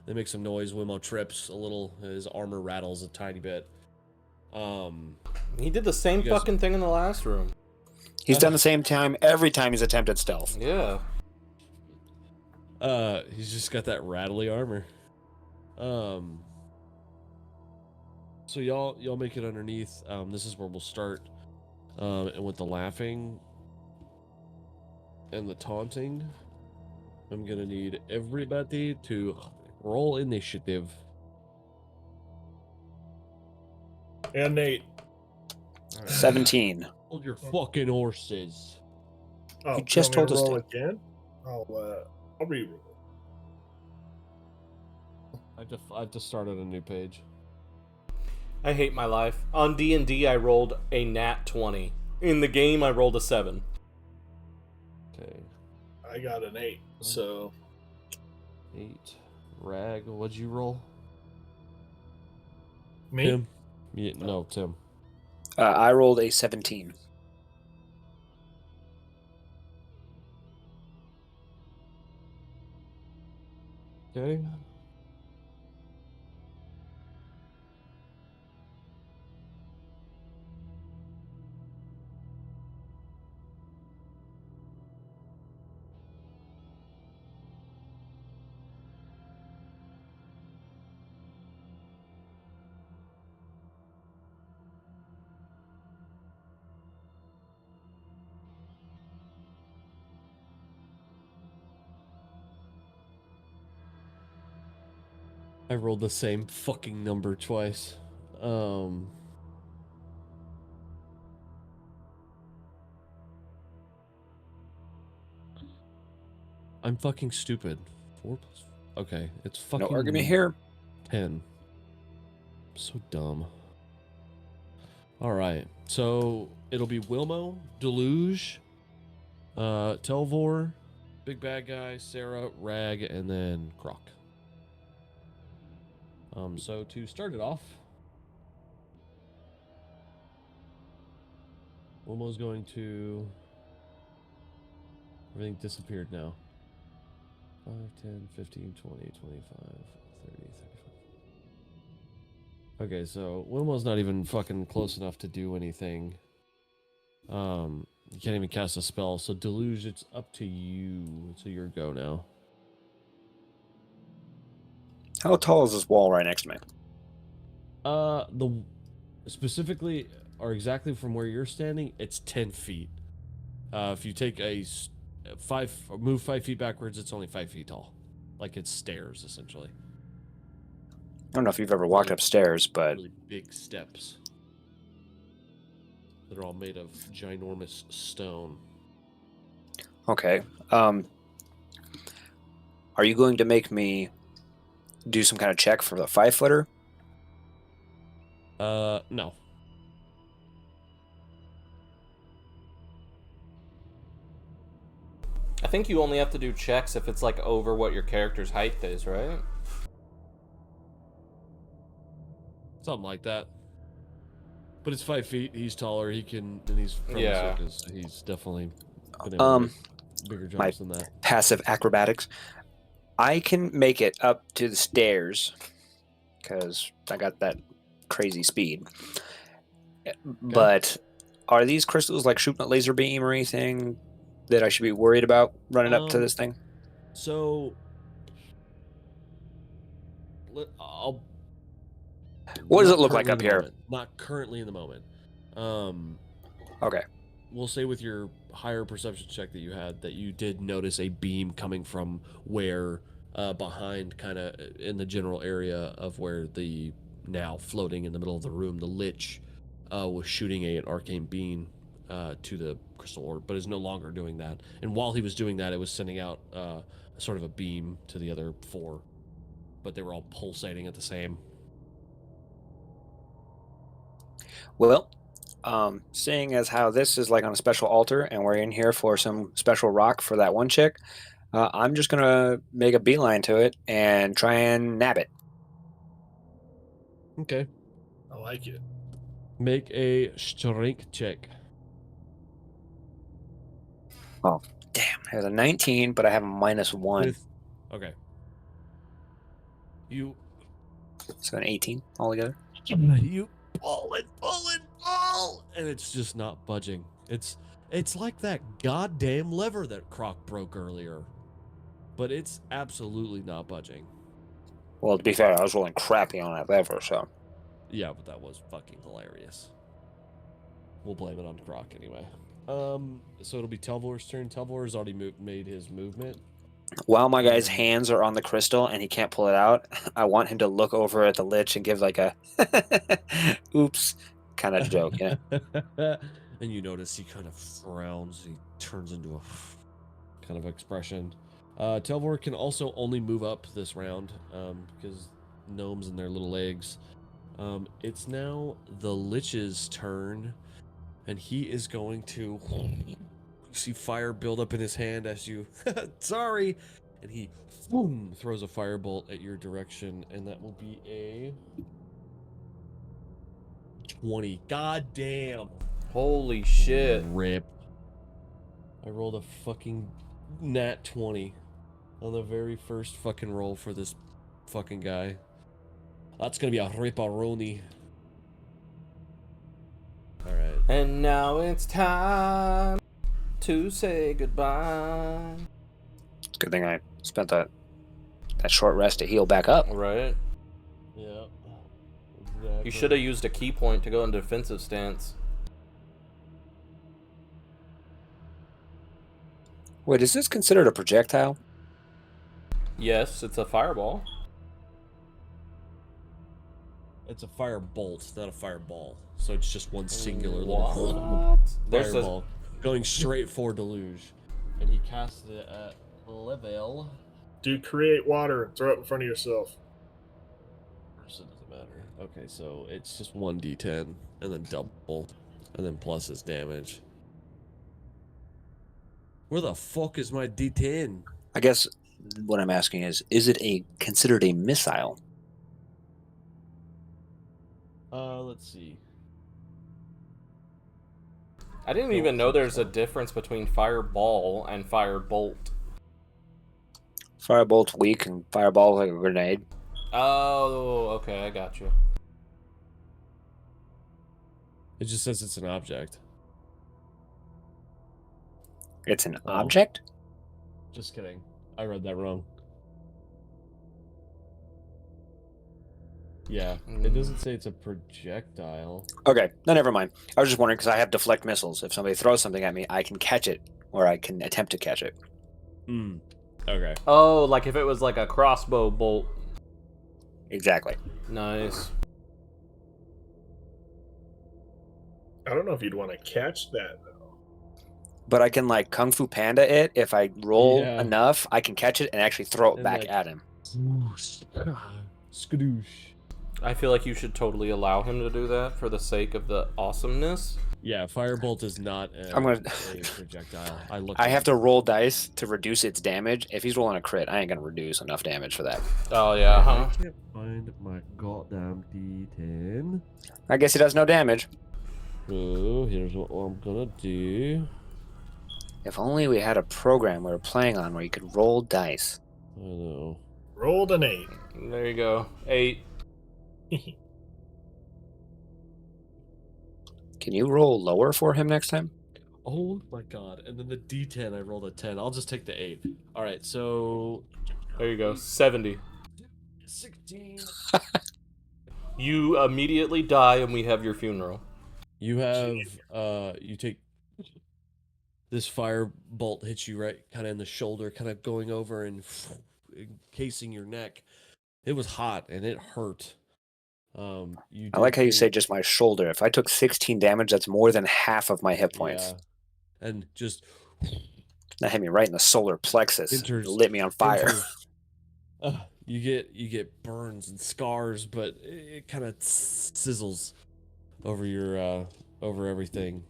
make some noise. Wilmo trips a little, his armor rattles a tiny bit. He did the same guys- fucking thing in the last room. He's done the same time every time he's attempted stealth. Yeah. He's just got that rattly armor. So y'all make it underneath. This is where we'll start. And with the laughing and the taunting, I'm gonna need everybody to roll initiative. And Nate. All right. 17. Hold your fucking horses. Oh, You just want me told to us roll again. I'll re-roll. I have to start on a new page. I hate my life. On D&D, I rolled a nat 20. In the game, I rolled a 7. Okay. I got an 8, so 8. Rag, what'd you roll? me. Tim? Yeah, no, Tim. I rolled a 17. Okay. I rolled the same fucking number twice. I'm fucking stupid. 4 plus... Okay, it's fucking... No argument here. 10. I'm so dumb. Alright, so it'll be Wilmo, Deluge, Telvor, Big Bad Guy, Sarah, Rag, and then Croc. So to start it off, Wilmo's going to... Everything disappeared now. 5, 10, 15, 20, 25, 30, 35. Okay, so Wilmo's not even fucking close enough to do anything. You can't even cast a spell. So Deluge, it's up to you. It's your go now. How tall is this wall right next to me? The specifically or exactly from where you're standing, it's 10 feet. If you take move 5 feet backwards, it's only 5 feet tall. Like it's stairs essentially. I don't know if you've ever walked Really- upstairs, but Really big steps that are all made of ginormous stone. okay. Are you going to make me do some kind of check for the 5-footer? No. I think you only have to do checks if it's like over what your character's height is, right? Something like that. But it's 5 feet. He's taller. He can, and he's from Yeah. the circus. He's definitely been able to get bigger my- jumps than that. Passive acrobatics. I can make it up to the stairs because I got that crazy speed. But are these crystals like shooting a laser beam or anything that I should be worried about running up to this thing? So, I'll. What does not it look like currently up in the here? moment. Not currently in the moment. Okay. we'll say with your higher perception check that you had, that you did notice a beam coming from where behind, kind of in the general area of where the now floating in the middle of the room, the Lich was shooting an arcane beam to the crystal orb, but is no longer doing that. And while he was doing that, it was sending out sort of a beam to the other 4, but they were all pulsating at the same. Well, seeing as how this is like on a special altar and we're in here for some special rock for that one chick, I'm just going to make a beeline to it and try and nab it. Okay. I like it. Make a strength check. Damn, there's a 19, but I have a -1. Okay. You So an 18 altogether. you pull and pull and pull, and it's just not budging. It's like that goddamn lever that Croc broke earlier, but it's absolutely not budging. Well, to be fair, I was rolling crappy on that lever, so. Yeah, but that was fucking hilarious. We'll blame it on Croc anyway. So it'll be Telvor's turn. Telvor's already made his movement. While my guy's hands are on the crystal and he can't pull it out, I want him to look over at the Lich and give like a oops kind of joke, yeah. And you notice he kind of frowns. He turns into a kind of expression. Telvor can also only move up this round because gnomes and their little legs. It's now the Lich's turn, and he is going to see fire build up in his hand as you sorry, and he boom throws a firebolt at your direction, and that will be a 20. God damn. Holy shit. Rip. I rolled a fucking nat 20 on the very first fucking roll for this fucking guy. That's gonna be a ripperoni. Alright. And now it's time to say goodbye. It's a good thing I spent that short rest to heal back up. Right? Yeah. Exactly. You should have used a key point to go into defensive stance. Wait, is this considered a projectile? Yes, it's a fireball. It's a fire bolt, not a fireball. So it's just one singular What? little There's a fireball going straight for Deluge. And he casts it at level. Do create water and throw it in front of yourself. So it doesn't matter. Okay, so it's just 1d10 and then double and then plus his damage. Where the fuck is my d10? I guess what I'm asking is it considered a missile? Let's see. I didn't even know there's a difference between fireball and firebolt. Firebolt's weak and fireball like a grenade. Oh, okay, I got you. It just says it's an object. It's an Oh. object? Just kidding. I read that wrong. Yeah, it doesn't say it's a projectile. Okay, no, never mind. I was just wondering because I have deflect missiles. If somebody throws something at me, I can catch it, or I can attempt to catch it. Okay. Oh, like if it was like a crossbow bolt. Exactly. Nice. I don't know if you'd want to catch that though. But I can like Kung Fu Panda it. If I roll Yeah. enough, I can catch it and actually throw it And, back like- at him. Skadoosh. I feel like you should totally allow him to do that for the sake of the awesomeness. Yeah, firebolt is not I'm gonna- a projectile. I have to roll dice to reduce its damage. If he's rolling a crit, I ain't gonna reduce enough damage for that. Oh yeah, huh? I can't find my goddamn d10. I guess he does no damage. So here's what I'm gonna do. If only we had a program we were playing on where you could roll dice. I know. Rolled an 8. There you go. 8. Can you roll lower for him next time? Oh my god. And then the d10, I rolled a 10. I'll just take the 8. Alright, so There you go. 70. 16. You immediately die and we have your funeral. You have you take this fire bolt hits you right kind of in the shoulder, kind of going over and encasing your neck. It was hot and it hurt. You I like did how you say think, just my shoulder. If I took 16 damage, that's more than half of my hit points. yeah, and just That hit me right in the solar plexus. It enters lit me on fire. you get burns and scars, but it kind of sizzles over your over everything.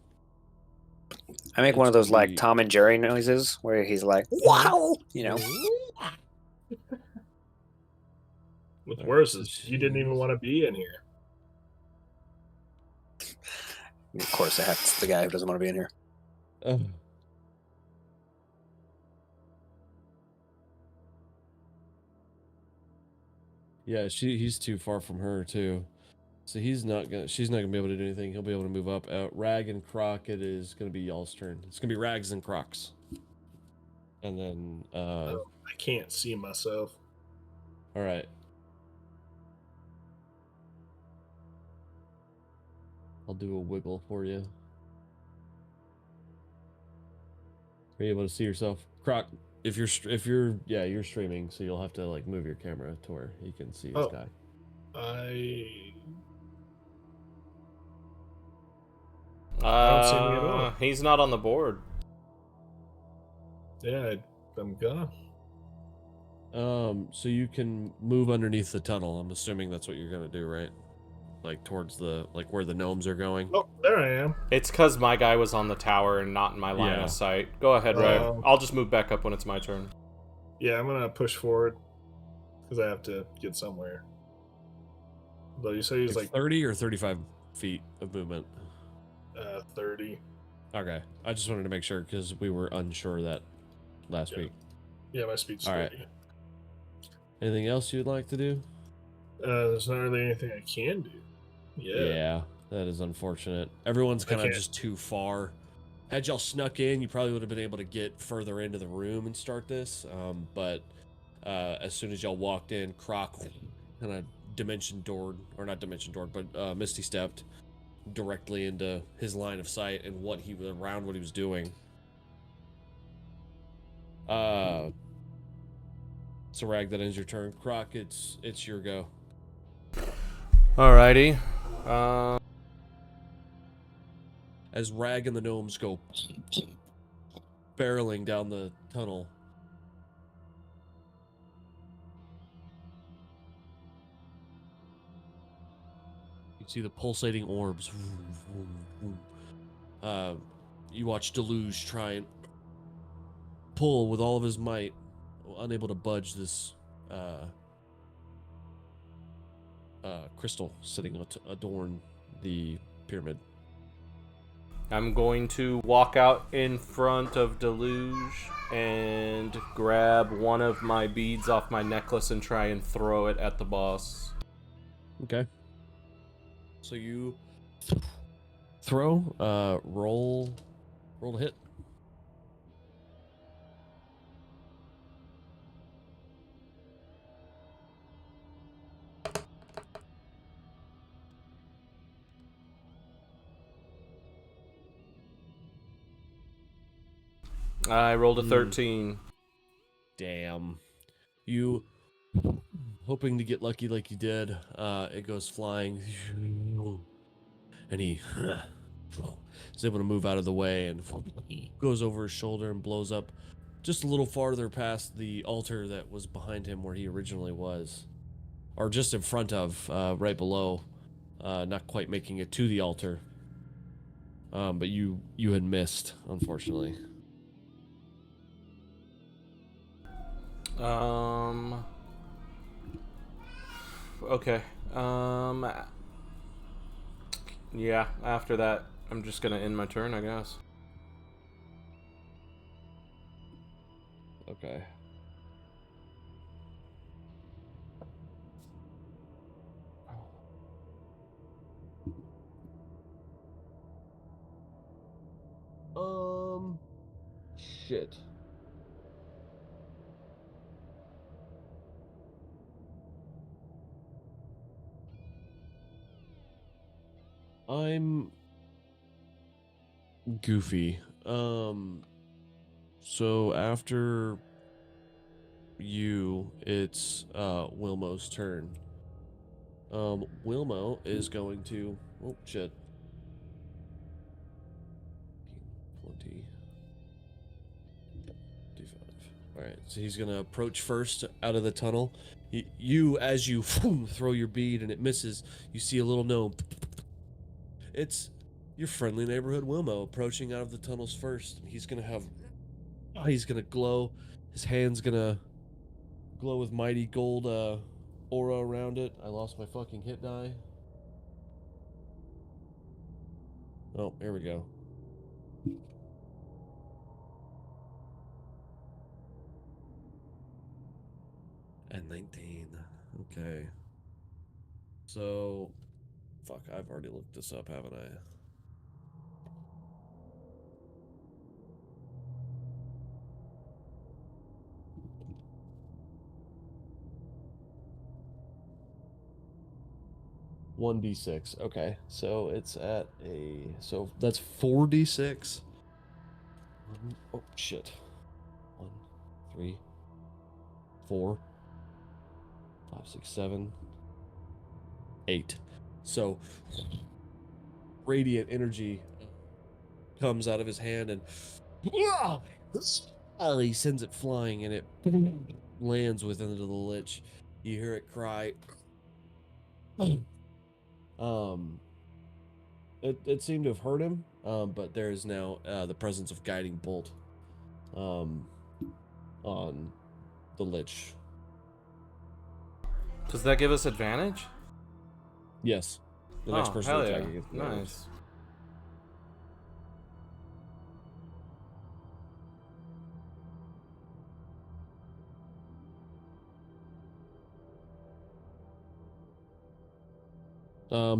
I make one It's of those gonna like be Tom and Jerry noises where he's like, "Wow," you know. What's Alright, worse so is you didn't even want to be in here. Of course, that's the guy who doesn't want to be in here. uh, yeah, he's too far from her too. So she's not gonna be able to do anything. He'll be able to move up. Rag and Croc, it is gonna be y'all's turn. It's gonna be Rags and Crocs. And then I can't see myself. all right. I'll do a wiggle for you. Are you able to see yourself? Croc, if you're you're streaming, so you'll have to like move your camera to where you can see this Oh. guy. I don't see me at all. He's not on the board. Yeah, I'm gone. So you can move underneath the tunnel. I'm assuming that's what you're gonna do, right? Like towards the where the gnomes are going. Oh, there I am. It's because my guy was on the tower and not in my line Yeah. of sight. Go ahead, Rag. Oh. I'll just move back up when it's my turn. Yeah, I'm gonna push forward because I have to get somewhere. But you say he's like 30 or 35 feet of movement. 30. Okay, I just wanted to make sure because we were unsure of that last week. Yeah, my speed's All right. 30. Anything else you'd like to do? There's not really anything I can do. Yeah. That is unfortunate. Everyone's kind of can't- just too far. Had y'all snuck in, you probably would have been able to get further into the room and start this. But as soon as y'all walked in, Croc kind of Misty stepped directly into his line of sight and what he was doing. So Rag, that ends your turn. Croc, it's your go. Alrighty. As Rag and the gnomes go barreling down the tunnel, you see the pulsating orbs. You watch Deluge try and pull with all of his might, unable to budge this crystal sitting to adorn the pyramid. I'm going to walk out in front of Deluge and grab one of my beads off my necklace and try and throw it at the boss. Okay. So you throw, roll to hit. I rolled a 13. Damn. You hoping to get lucky like you did. It goes flying. And he is able to move out of the way and goes over his shoulder and blows up just a little farther past the altar that was behind him where he originally was. Or just in front of, right below. Not quite making it to the altar. But you had missed, unfortunately. Okay. Yeah, after that, I'm just gonna end my turn, I guess. Okay. Shit. I'm goofy. So after you, it's Wilmo's turn. Wilmo is going to. Oh shit. 20. 25. All right, so he's gonna approach first out of the tunnel. You, as you throw your bead and it misses, you see a little gnome. It's your friendly neighborhood Wilmo approaching out of the tunnels first. He's gonna have. He's gonna glow. His hand's gonna glow with mighty gold aura around it. I lost my fucking hit die. Oh, here we go. And 19. Okay. So, fuck, I've already looked this up, haven't I? One d6. Okay, so it's at a. So that's 4d6. Oh shit. 1, 3, 4, 5, 6, 7, 8. So radiant energy comes out of his hand and he sends it flying and it lands within the lich. You hear it cry. It seemed to have hurt him, but there is now the presence of guiding bolt on the lich. Does that give us advantage? Yes. The next person hell attacking yeah. gets advantage. Nice.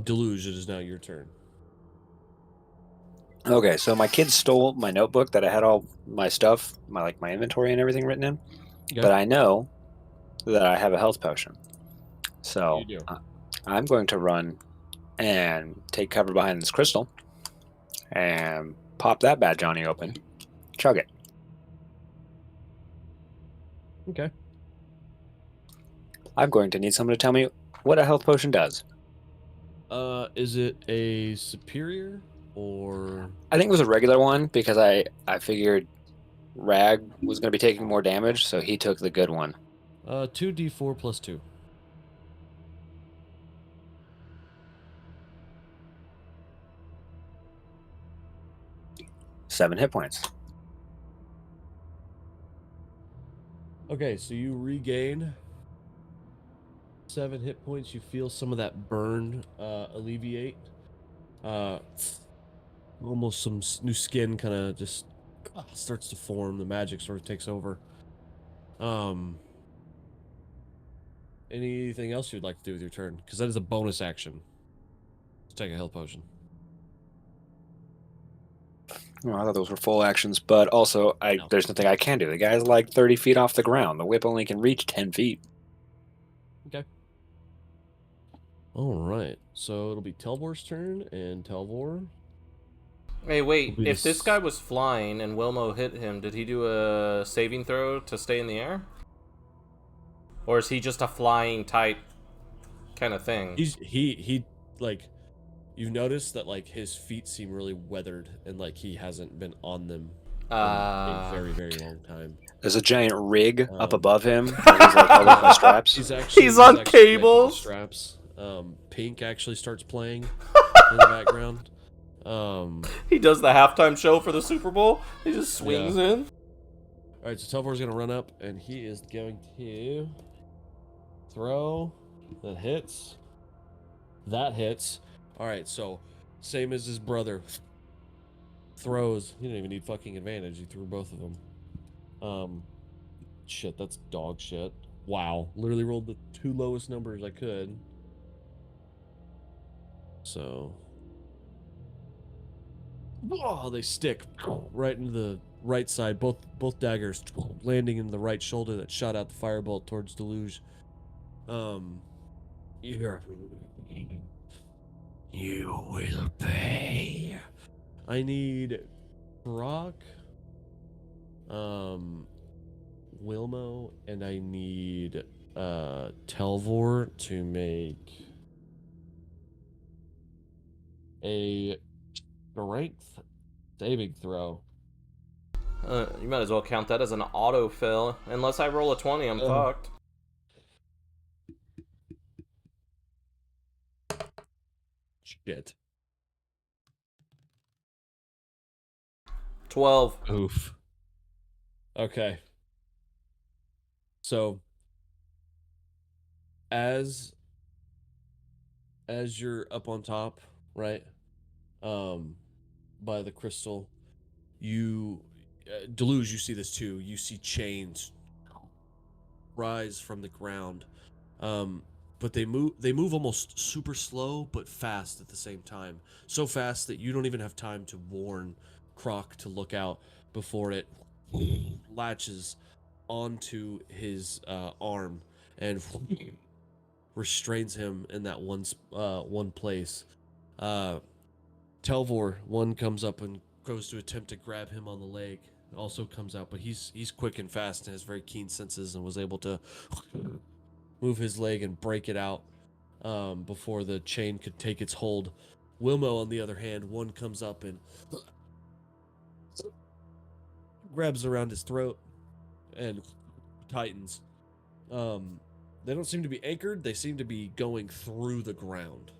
Deluge, it is now your turn. Okay, so my kids stole my notebook that I had all my stuff, my inventory and everything written in. Okay. But I know that I have a health potion, so You do. I'm going to run and take cover behind this crystal and pop that bad Johnny open, chug it. Okay. I'm going to need someone to tell me what a health potion does. Is it a superior or? I think it was a regular one because I figured Rag was going to be taking more damage, so he took the good one. 2d4 plus 2. Seven hit points. Okay, so you regain 7 hit points. You feel some of that burn alleviate. Almost some new skin kind of just starts to form. The magic sort of takes over. Anything else you'd like to do with your turn? Because that is a bonus action. Let's take a health potion. Oh, I thought those were full actions, but also No. there's nothing I can do. The guy's like 30 feet off the ground. The whip only can reach 10 feet. Okay. All right. So it'll be Telvor's turn, and Telvor. Hey, wait. Will be If this guy was flying and Wilmo hit him, did he do a saving throw to stay in the air? Or is he just a flying type kind of thing? He like, you've noticed that like his feet seem really weathered and like he hasn't been on them in a very, very long time. There's a giant rig up Um, above him. And he's like holding the straps. He's on actually cables. Straps. Pink actually starts playing in the background. He does the halftime show for the Super Bowl. He just swings in. All right, so Telvor's gonna run up and he is going to throw. That hits. That hits. All right, so same as his brother. Throws. He didn't even need fucking advantage. He threw both of them. Shit, that's dog shit. Wow, literally rolled the 2 lowest numbers I could. So, they stick right into the right side. Both daggers landing in the right shoulder that shot out the firebolt towards Deluge. You hear, you will pay. I need Brock, Wilmo, and I need Telvor to make a strength saving throw. You might as well count that as an autofill. Unless I roll a 20, I'm fucked. Shit. 12. Oof. Okay. So as you're up on top, right? By the crystal, you Deluge, you see this too. You see chains rise from the ground. But they move almost super slow but fast at the same time. So fast that you don't even have time to warn Croc to look out before it latches onto his arm and restrains him in that one place. Telvor, one comes up and goes to attempt to grab him on the leg. Also comes out, but he's quick and fast and has very keen senses and was able to move his leg and break it out before the chain could take its hold. Wilmo, on the other hand, one comes up and grabs around his throat and tightens. They don't seem to be anchored. They seem to be going through the ground.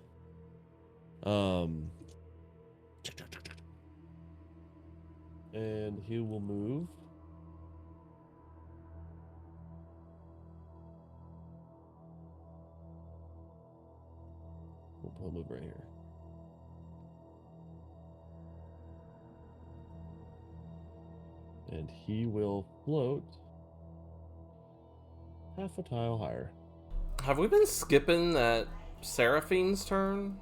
And he will move. We'll move right here. And he will float half a tile higher. Have we been skipping that Seraphine's turn?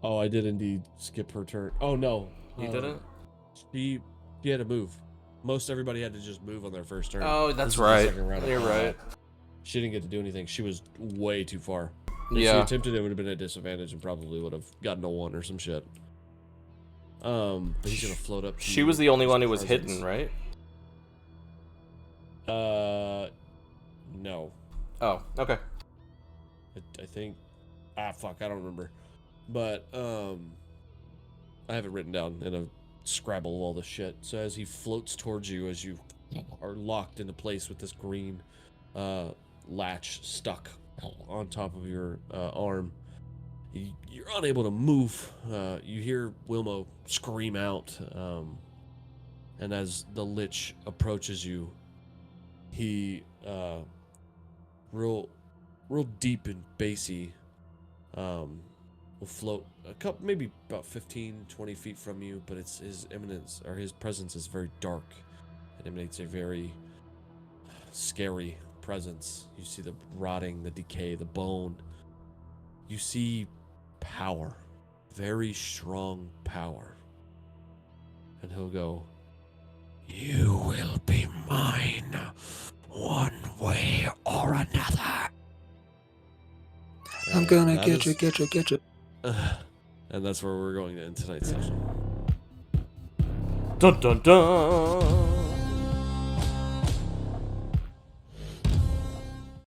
Oh, I did indeed skip her turn. Oh no, You didn't? She had to move. Most everybody had to just move on their first turn. Oh, This that's is the right. second round of You're combat. right. She didn't get to do anything. She was way too far. If she Yeah. attempted, it would have been a disadvantage and probably would have gotten a 1 or some shit. But he's gonna float up to She was the only his one who was presence. hidden, right? No. Oh, okay. I think. Fuck, I don't remember. But I have it written down in a scrabble of all this shit. So as he floats towards you, as you are locked into place with this green latch stuck on top of your arm, you're unable to move. You hear Wilmo scream out, and as the Lich approaches you, he real deep and bassy will float a couple, maybe about 15, 20 feet from you, but it's his eminence or his presence is very dark. It emanates a very scary presence. You see the rotting, the decay, the bone. You see power, very strong power. And he'll go, "You will be mine, one way or another." I'm gonna get you. And that's where we're going to end tonight's session. Dun dun dun!